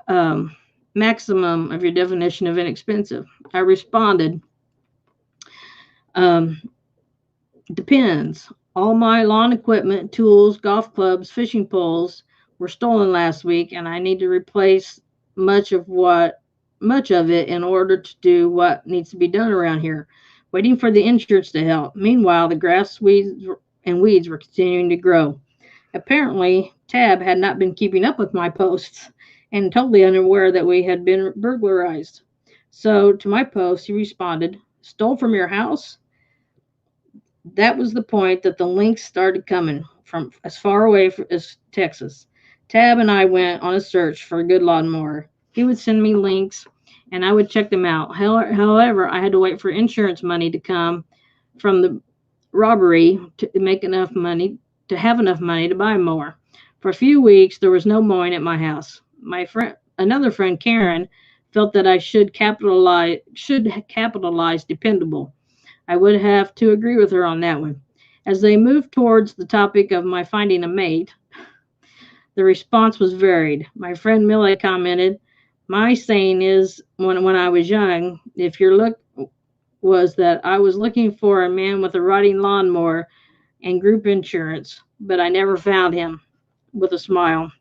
um, maximum of your definition of inexpensive. I responded, um, depends. All my lawn equipment, tools, golf clubs, fishing poles were stolen last week, and I need to replace much of what much of it in order to do what needs to be done around here. Waiting for the insurance to help. Meanwhile, the grass, weeds, and weeds were continuing to grow. Apparently, Tab had not been keeping up with my posts and totally unaware that we had been burglarized. So, to my post, he responded, stole from your house? That was the point that the links started coming from as far away as Texas. Tab and I went on a search for a good lawnmower. He would send me links and I would check them out. However, I had to wait for insurance money to come from the robbery to make enough money to have enough money to buy a mower. For a few weeks, there was no mowing at my house. Another friend, Karen, felt that I should capitalize dependable. I would have to agree with her on that one. As they moved towards the topic of my finding a mate, the response was varied. My friend Millie commented, my saying is when I was young, if your look was that I was looking for a man with a riding lawnmower and group insurance, but I never found him, with a smile.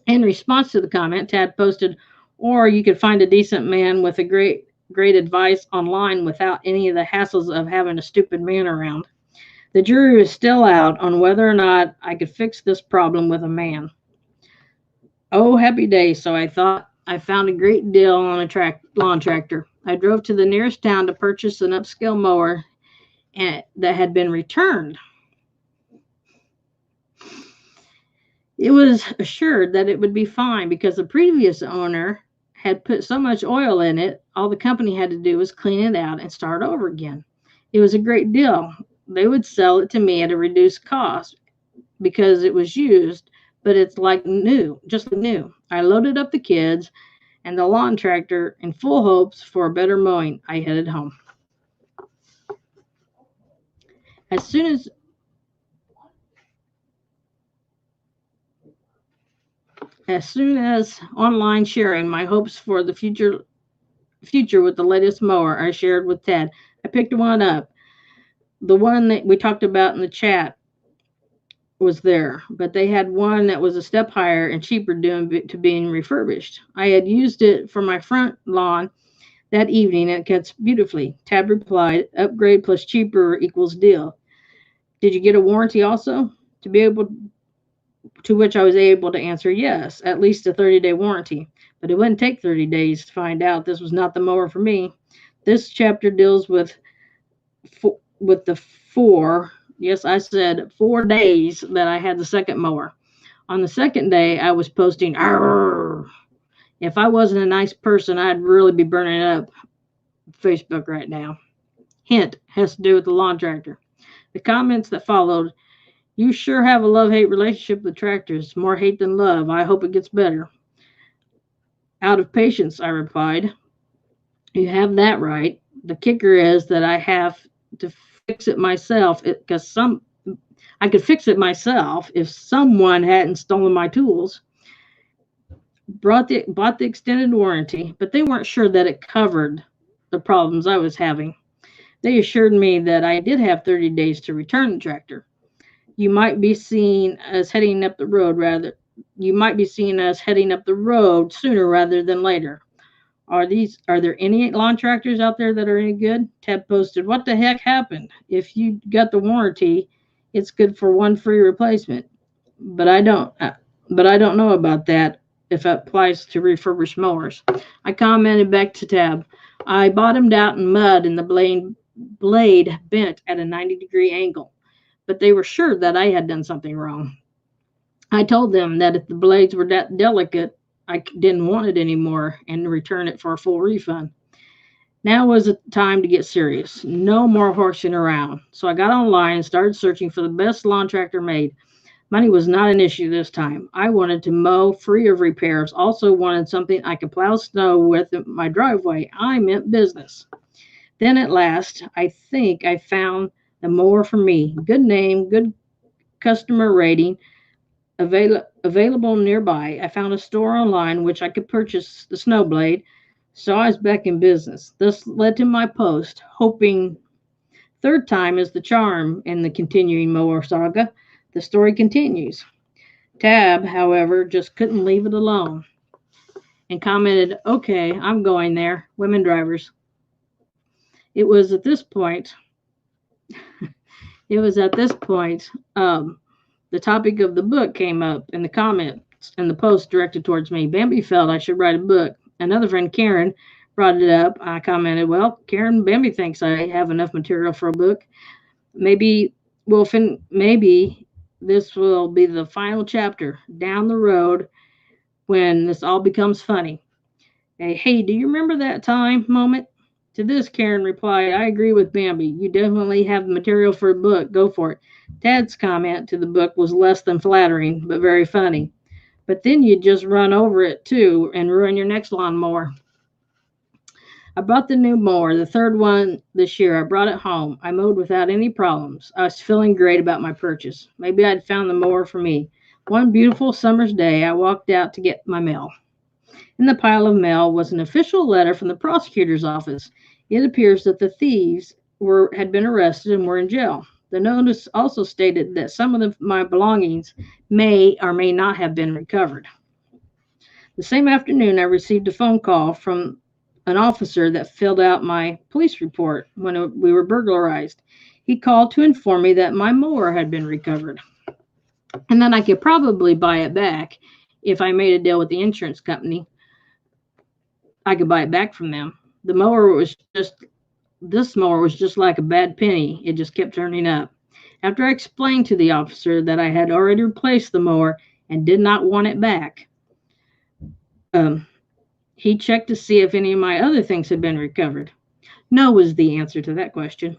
In response to the comment, Tad posted, or you could find a decent man with a great advice online without any of the hassles of having a stupid man around. The jury was still out on whether or not I could fix this problem with a man. Oh, happy day, so I thought. I found a great deal on a lawn tractor. I drove to the nearest town to purchase an upscale mower that had been returned. It was assured that it would be fine because the previous owner had put so much oil in it, all the company had to do was clean it out and start over again. It was a great deal. They would sell it to me at a reduced cost because it was used, but it's like new, just like new. I loaded up the kids and the lawn tractor in full hopes for a better mowing. I headed home. As soon as as soon as online sharing my hopes for the future with the latest mower I shared with Ted, I picked one up. The one that we talked about in the chat was there, but they had one that was a step higher and cheaper to being refurbished. I had used it for my front lawn that evening and it cuts beautifully. Tab replied, upgrade plus cheaper equals deal. Did you get a warranty also? To be able to which I was able to answer yes, at least a 30-day warranty. But it wouldn't take 30 days to find out this was not the mower for me. This chapter deals with the four, yes, I said 4 days that I had the second mower. On the second day, I was posting, arr. If I wasn't a nice person, I'd really be burning up Facebook right now. Hint, has to do with the lawn tractor. The comments that followed, you sure have a love-hate relationship with tractors. More hate than love. I hope it gets better. Out of patience, I replied. You have that right. The kicker is that I have to fix it myself because I could fix it myself if someone hadn't stolen my tools. Bought the extended warranty, but they weren't sure that it covered the problems I was having. They assured me that I did have 30 days to return the tractor. You might be seeing us heading up the road rather. You might be seeing us heading up the road sooner rather than later. Are there any lawn tractors out there that are any good? Ted posted, what the heck happened? If you got the warranty, it's good for one free replacement. But I don't know about that if it applies to refurbished mowers. I commented back to Tab. I bottomed out in mud and the blade bent at a 90-degree angle, but they were sure that I had done something wrong. I told them that if the blades were that delicate, I didn't want it anymore and return it for a full refund. Now was the time to get serious. No more horsing around. So I got online and started searching for the best lawn tractor made. Money was not an issue this time. I wanted to mow free of repairs, also wanted something I could plow snow with in my driveway. I meant business. Then at last, I think I found the mower for me. Good name, good customer rating, available nearby. I found a store online which I could purchase the snow blade, so I was back in business. This led to my post, hoping third time is the charm in the continuing mower saga. The story continues. Tab, however, just couldn't leave it alone and commented, "Okay, I'm going there. Women drivers." It was at this point, it was at this point, the topic of the book came up in the comments and the post directed towards me. Bambi felt I should write a book. Another friend, Karen, brought it up. I commented, "Well, Karen, Bambi thinks I have enough material for a book. Maybe maybe this will be the final chapter down the road when this all becomes funny." Hey, do you remember that time moment? To this, Karen replied, "I agree with Bambi. You definitely have the material for a book. Go for it." Tad's comment to the book was less than flattering, but very funny. "But then you'd just run over it too and ruin your next lawnmower." I bought the new mower, the third one this year. I brought it home. I mowed without any problems. I was feeling great about my purchase. Maybe I'd found the mower for me. One beautiful summer's day, I walked out to get my mail. In the pile of mail was an official letter from the prosecutor's office. It appears that the thieves had been arrested and were in jail. The notice also stated that some of my belongings may or may not have been recovered. The same afternoon, I received a phone call from an officer that filled out my police report when we were burglarized. He called to inform me that my mower had been recovered and that I could probably buy it back if I made a deal with the insurance company. I could buy it back from them. The mower was just This mower was just like a bad penny. It just kept turning up. After I explained to the officer that I had already replaced the mower and did not want it back, um, he checked to see if any of my other things had been recovered. No was the answer to that question.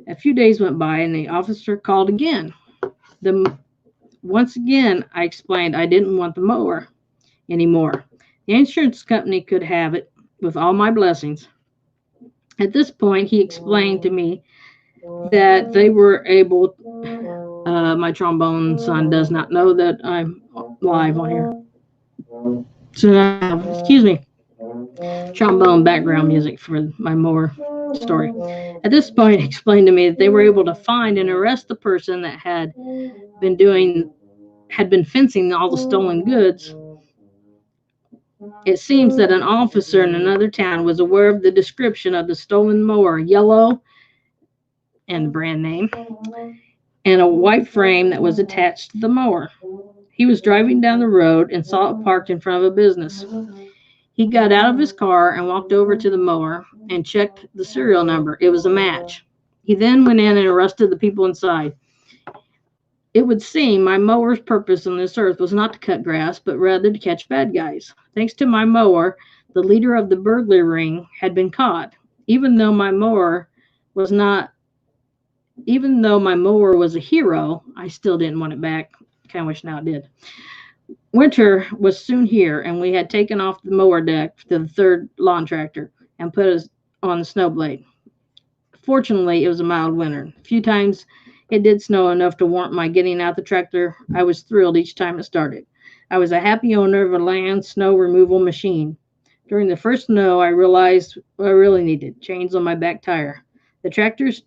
A few days went by and the officer called again. The, Once again, I explained I didn't want the mower anymore. The insurance company could have it with all my blessings. At this point, he explained to me that they were able. My trombone son does not know that I'm live on here. So I have, excuse me, trombone background music for my mower story. At this point, he explained to me that they were able to find and arrest the person that been doing had been fencing all the stolen goods. It seems that an officer in another town was aware of the description of the stolen mower, yellow and the brand name, and a white frame that was attached to the mower. He was driving down the road and saw it parked in front of a business. He got out of his car and walked over to the mower and checked the serial number. It was a match. He then went in and arrested the people inside. It would seem my mower's purpose on this earth was not to cut grass, but rather to catch bad guys. Thanks to my mower, the leader of the burglary ring had been caught. Even though my mower was not, Even though my mower was a hero, I still didn't want it back. Kind of wish now it did. Winter was soon here, and we had taken off the mower deck to the third lawn tractor and put us on the snow blade. Fortunately, it was a mild winter. A few times it did snow enough to warrant my getting out the tractor. I was thrilled each time it started. I was a happy owner of a land snow removal machine. During the first snow, I realized what I really needed chains on my back tire. The tractor's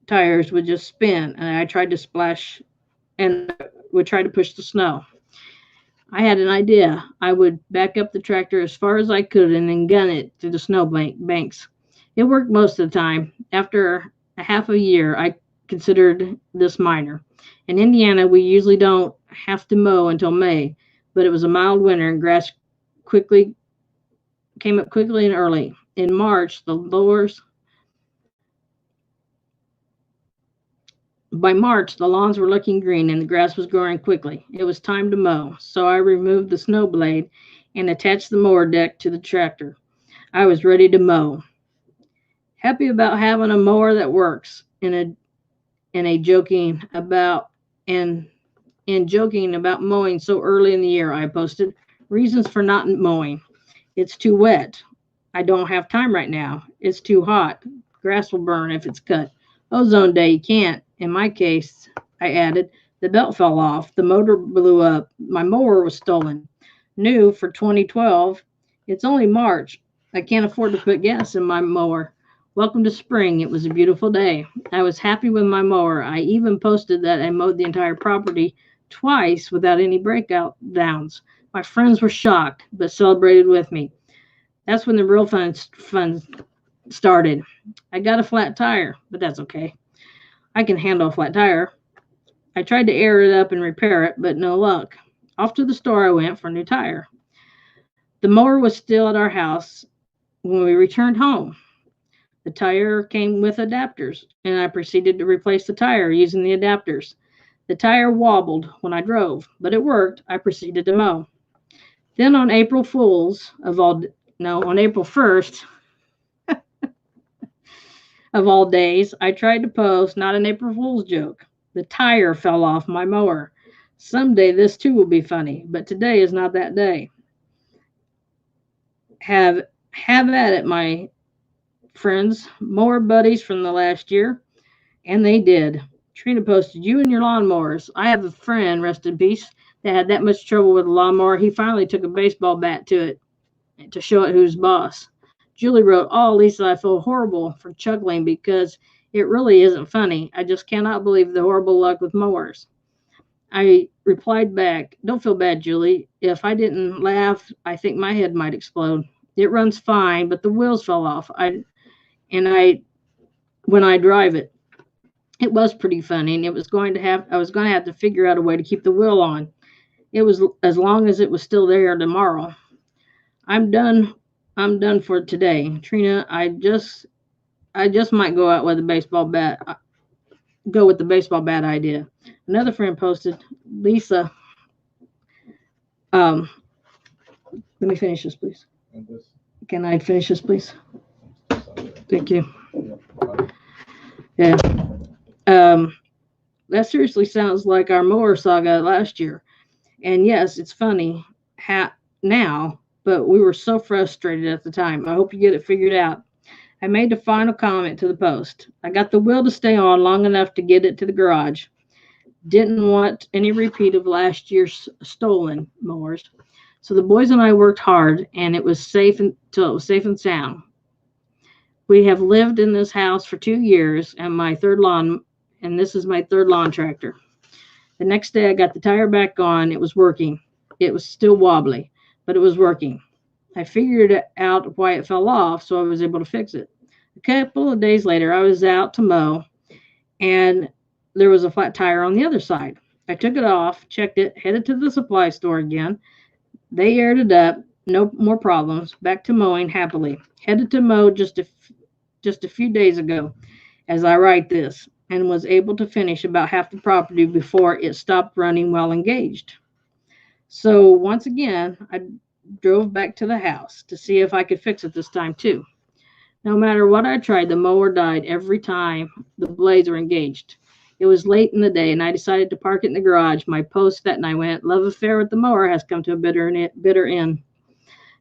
tires would just spin, and I tried to splash and would try to push the snow. I had an idea. I would back up the tractor as far as I could and then gun it through the banks. It worked most of the time. After a half a year, I considered this minor. In Indiana, we usually don't have to mow until May, but it was a mild winter and grass quickly came up quickly and early. In March, the lowers By March, the lawns were looking green and the grass was growing quickly. It was time to mow, so I removed the snow blade and attached the mower deck to the tractor. I was ready to mow. Happy about having a mower that works, in a joking about and and joking about mowing so early in the year. I posted reasons for not mowing. It's too wet. I don't have time right now. It's too hot. Grass will burn if it's cut. Ozone day, you can't. In my case, I added, the belt fell off. The motor blew up. My mower was stolen. New for 2012. It's only March. I can't afford to put gas in my mower. Welcome to spring. It was a beautiful day. I was happy with my mower. I even posted that I mowed the entire property twice without any breakout downs. My friends were shocked, but celebrated with me. That's when the real fun started. I got a flat tire, but that's okay. I can handle a flat tire. I tried to air it up and repair it, but no luck. Off to the store I went for a new tire. The mower was still at our house when we returned home. The tire came with adapters, and I proceeded to replace the tire using the adapters. The tire wobbled when I drove, but it worked. I proceeded to mow. Then on April Fool's of all no, on April 1st of all days, I tried to post not an April Fool's joke. The tire fell off my mower. Someday this too will be funny, but today is not that day. Have at it, my friends, more buddies from the last year, and they did. Trina posted, you and your lawnmowers. I have a friend, rest in peace, that had that much trouble with a lawnmower. He finally took a baseball bat to it to show it who's boss. Julie wrote, oh, Lisa, I feel horrible for chuckling because it really isn't funny. I just cannot believe the horrible luck with mowers. I replied back, don't feel bad, Julie. If I didn't laugh, I think my head might explode. It runs fine, but the wheels fell off. And I when I drive it. It was pretty funny, and I was going to have to figure out a way to keep the wheel on. It was as long as it was still there tomorrow. I'm done. I'm done for today, Trina. I just might go out with a baseball bat. Go with the baseball bat idea. Another friend posted, Lisa. Um, let me finish this, please. Can I finish this, please? Thank you. Yeah. That seriously sounds like our mower saga last year. And yes, it's funny now, but we were so frustrated at the time. I hope you get it figured out. I made a final comment to the post. I got the wheel to stay on long enough to get it to the garage. Didn't want any repeat of last year's stolen mowers. So the boys and I worked hard, and it was safe until it was safe and sound. We have lived in this house for 2 years, and this is my third lawn tractor. The next day, I got the tire back on. It was working. It was still wobbly, but it was working. I figured out why it fell off, so I was able to fix it. A couple of days later, I was out to mow, and there was a flat tire on the other side. I took it off, checked it, headed to the supply store again. They aired it up, no more problems. Back to mowing happily. Headed to mow just a few days ago, as I write this, and was able to finish about half the property before it stopped running while engaged. So once again, I drove back to the house to see if I could fix it this time too. No matter what I tried, the mower died every time the blades were engaged. It was late in the day, and I decided to park it in the garage. My post that night went, love affair with the mower has come to a bitter end.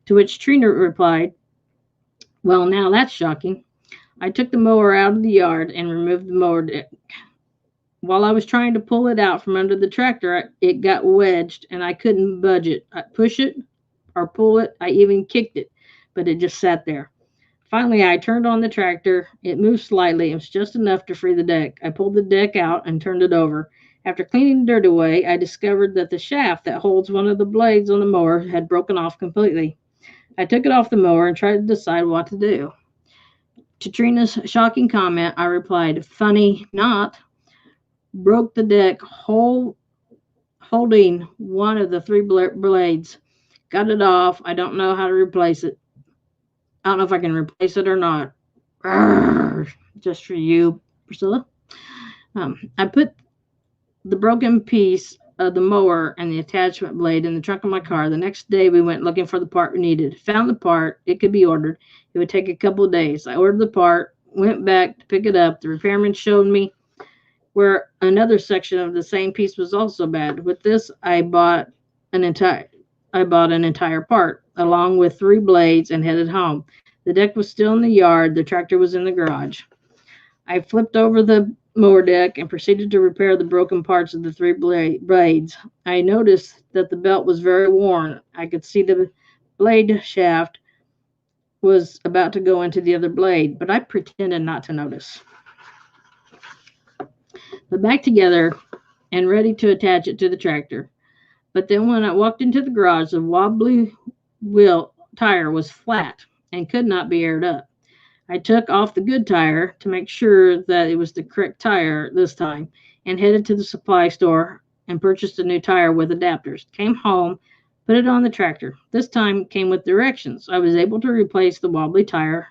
To which Trina replied, well, now that's shocking. I took the mower out of the yard and removed the mower deck. While I was trying to pull it out from under the tractor, it got wedged, and I couldn't budge it. I push it or pull it. I even kicked it, but it just sat there. Finally, I turned on the tractor. It moved slightly. It was just enough to free the deck. I pulled the deck out and turned it over. After cleaning the dirt away, I discovered that the shaft that holds one of the blades on the mower had broken off completely. I took it off the mower and tried to decide what to do. To Trina's shocking comment, I replied, funny not. Broke the deck holding one of the three blades. Got it off. I don't know how to replace it. I don't know if I can replace it or not. Arrgh, just for you, Priscilla. I put the broken piece of the mower and the attachment blade in the trunk of my car. The next day, we went looking for the part we needed. Found the part. It could be ordered. It would take a couple of days. I ordered the part, went back to pick it up. The repairman showed me where another section of the same piece was also bad. With this, an entire I bought an entire part, along with three blades, and headed home. The deck was still in the yard, the tractor was in the garage. I flipped over the mower deck and proceeded to repair the broken parts of the three blades. I noticed that the belt was very worn. I could see the blade shaft was about to go into the other blade, but I pretended not to notice. But back together and ready to attach it to the tractor. But then when I walked into the garage, the wobbly wheel tire was flat and could not be aired up. I took off the good tire to make sure that it was the correct tire this time and headed to the supply store and purchased a new tire with adapters. Came home, put it on the tractor. This time came with directions. I was able to replace the wobbly tire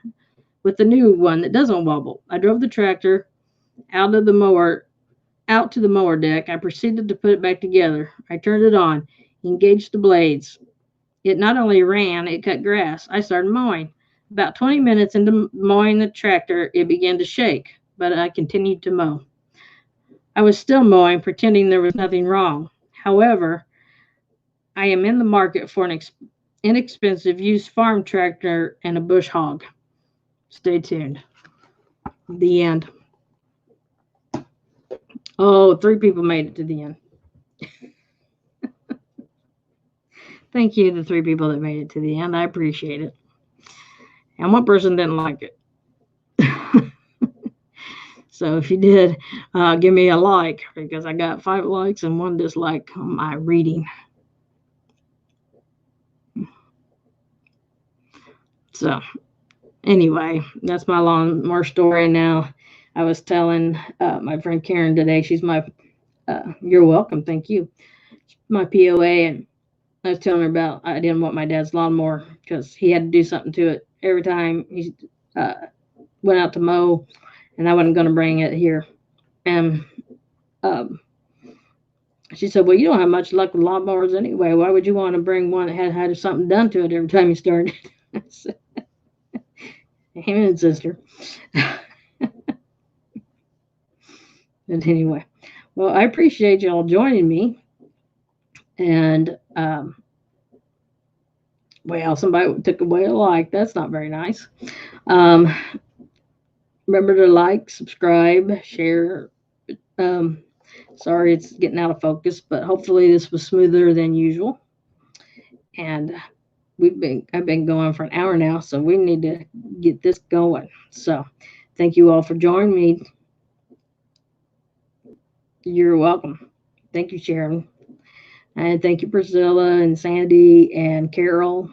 with the new one that doesn't wobble. I drove the tractor out of the mower out to the mower deck. I proceeded to put it back together. I turned it on, engaged the blades. It not only ran, it cut grass. I started mowing. About 20 minutes into mowing the tractor, it began to shake, but I continued to mow. I was still mowing, pretending there was nothing wrong. However, I am in the market for an inexpensive used farm tractor and a bush hog. Stay tuned. The end. Oh, three people made it to the end. Thank you, the three people that made it to the end. I appreciate it. And one person didn't like it. So if you did, give me a like, because I got 5 likes and 1 dislike on my reading. So anyway, that's my lawnmower story. Now, I was telling my friend Karen today, she's my, you're welcome, thank you, my POA, and I was telling her about I didn't want my dad's lawnmower because he had to do something to it every time he uh, went out to mow, and I wasn't going to bring it here. And um, she said, "Well, you don't have much luck with lawnmowers anyway. Why would you want to bring one that had something done to it every time you started?" I said, "Amen, sister." And anyway, well, I appreciate y'all joining me. And well, somebody took away a like. That's not very nice. Um, Remember to like, subscribe, share. Um, Sorry it's getting out of focus, but hopefully this was smoother than usual. And I've been going for an hour now, so we need to get this going. So thank you all for joining me. You're welcome. Thank you, Sharon. And thank you, Priscilla and Sandy and Carol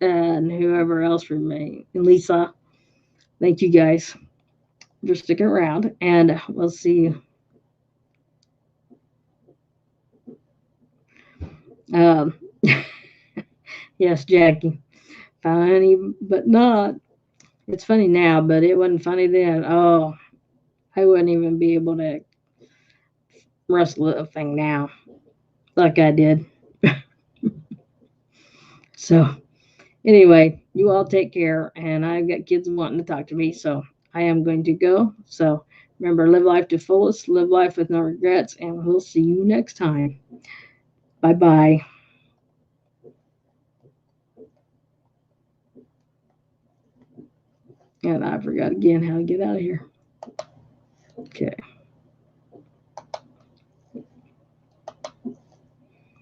and whoever else remained. And Lisa. Thank you guys for sticking around, and we'll see you. Um, yes, Jackie. Funny, but not. It's funny now, but it wasn't funny then. Oh, I wouldn't even be able to wrestle a thing now like I did. So, anyway, you all take care, and I've got kids wanting to talk to me, so I am going to go. So, remember, live life to fullest, live life with no regrets, and we'll see you next time. Bye bye. And I forgot again how to get out of here.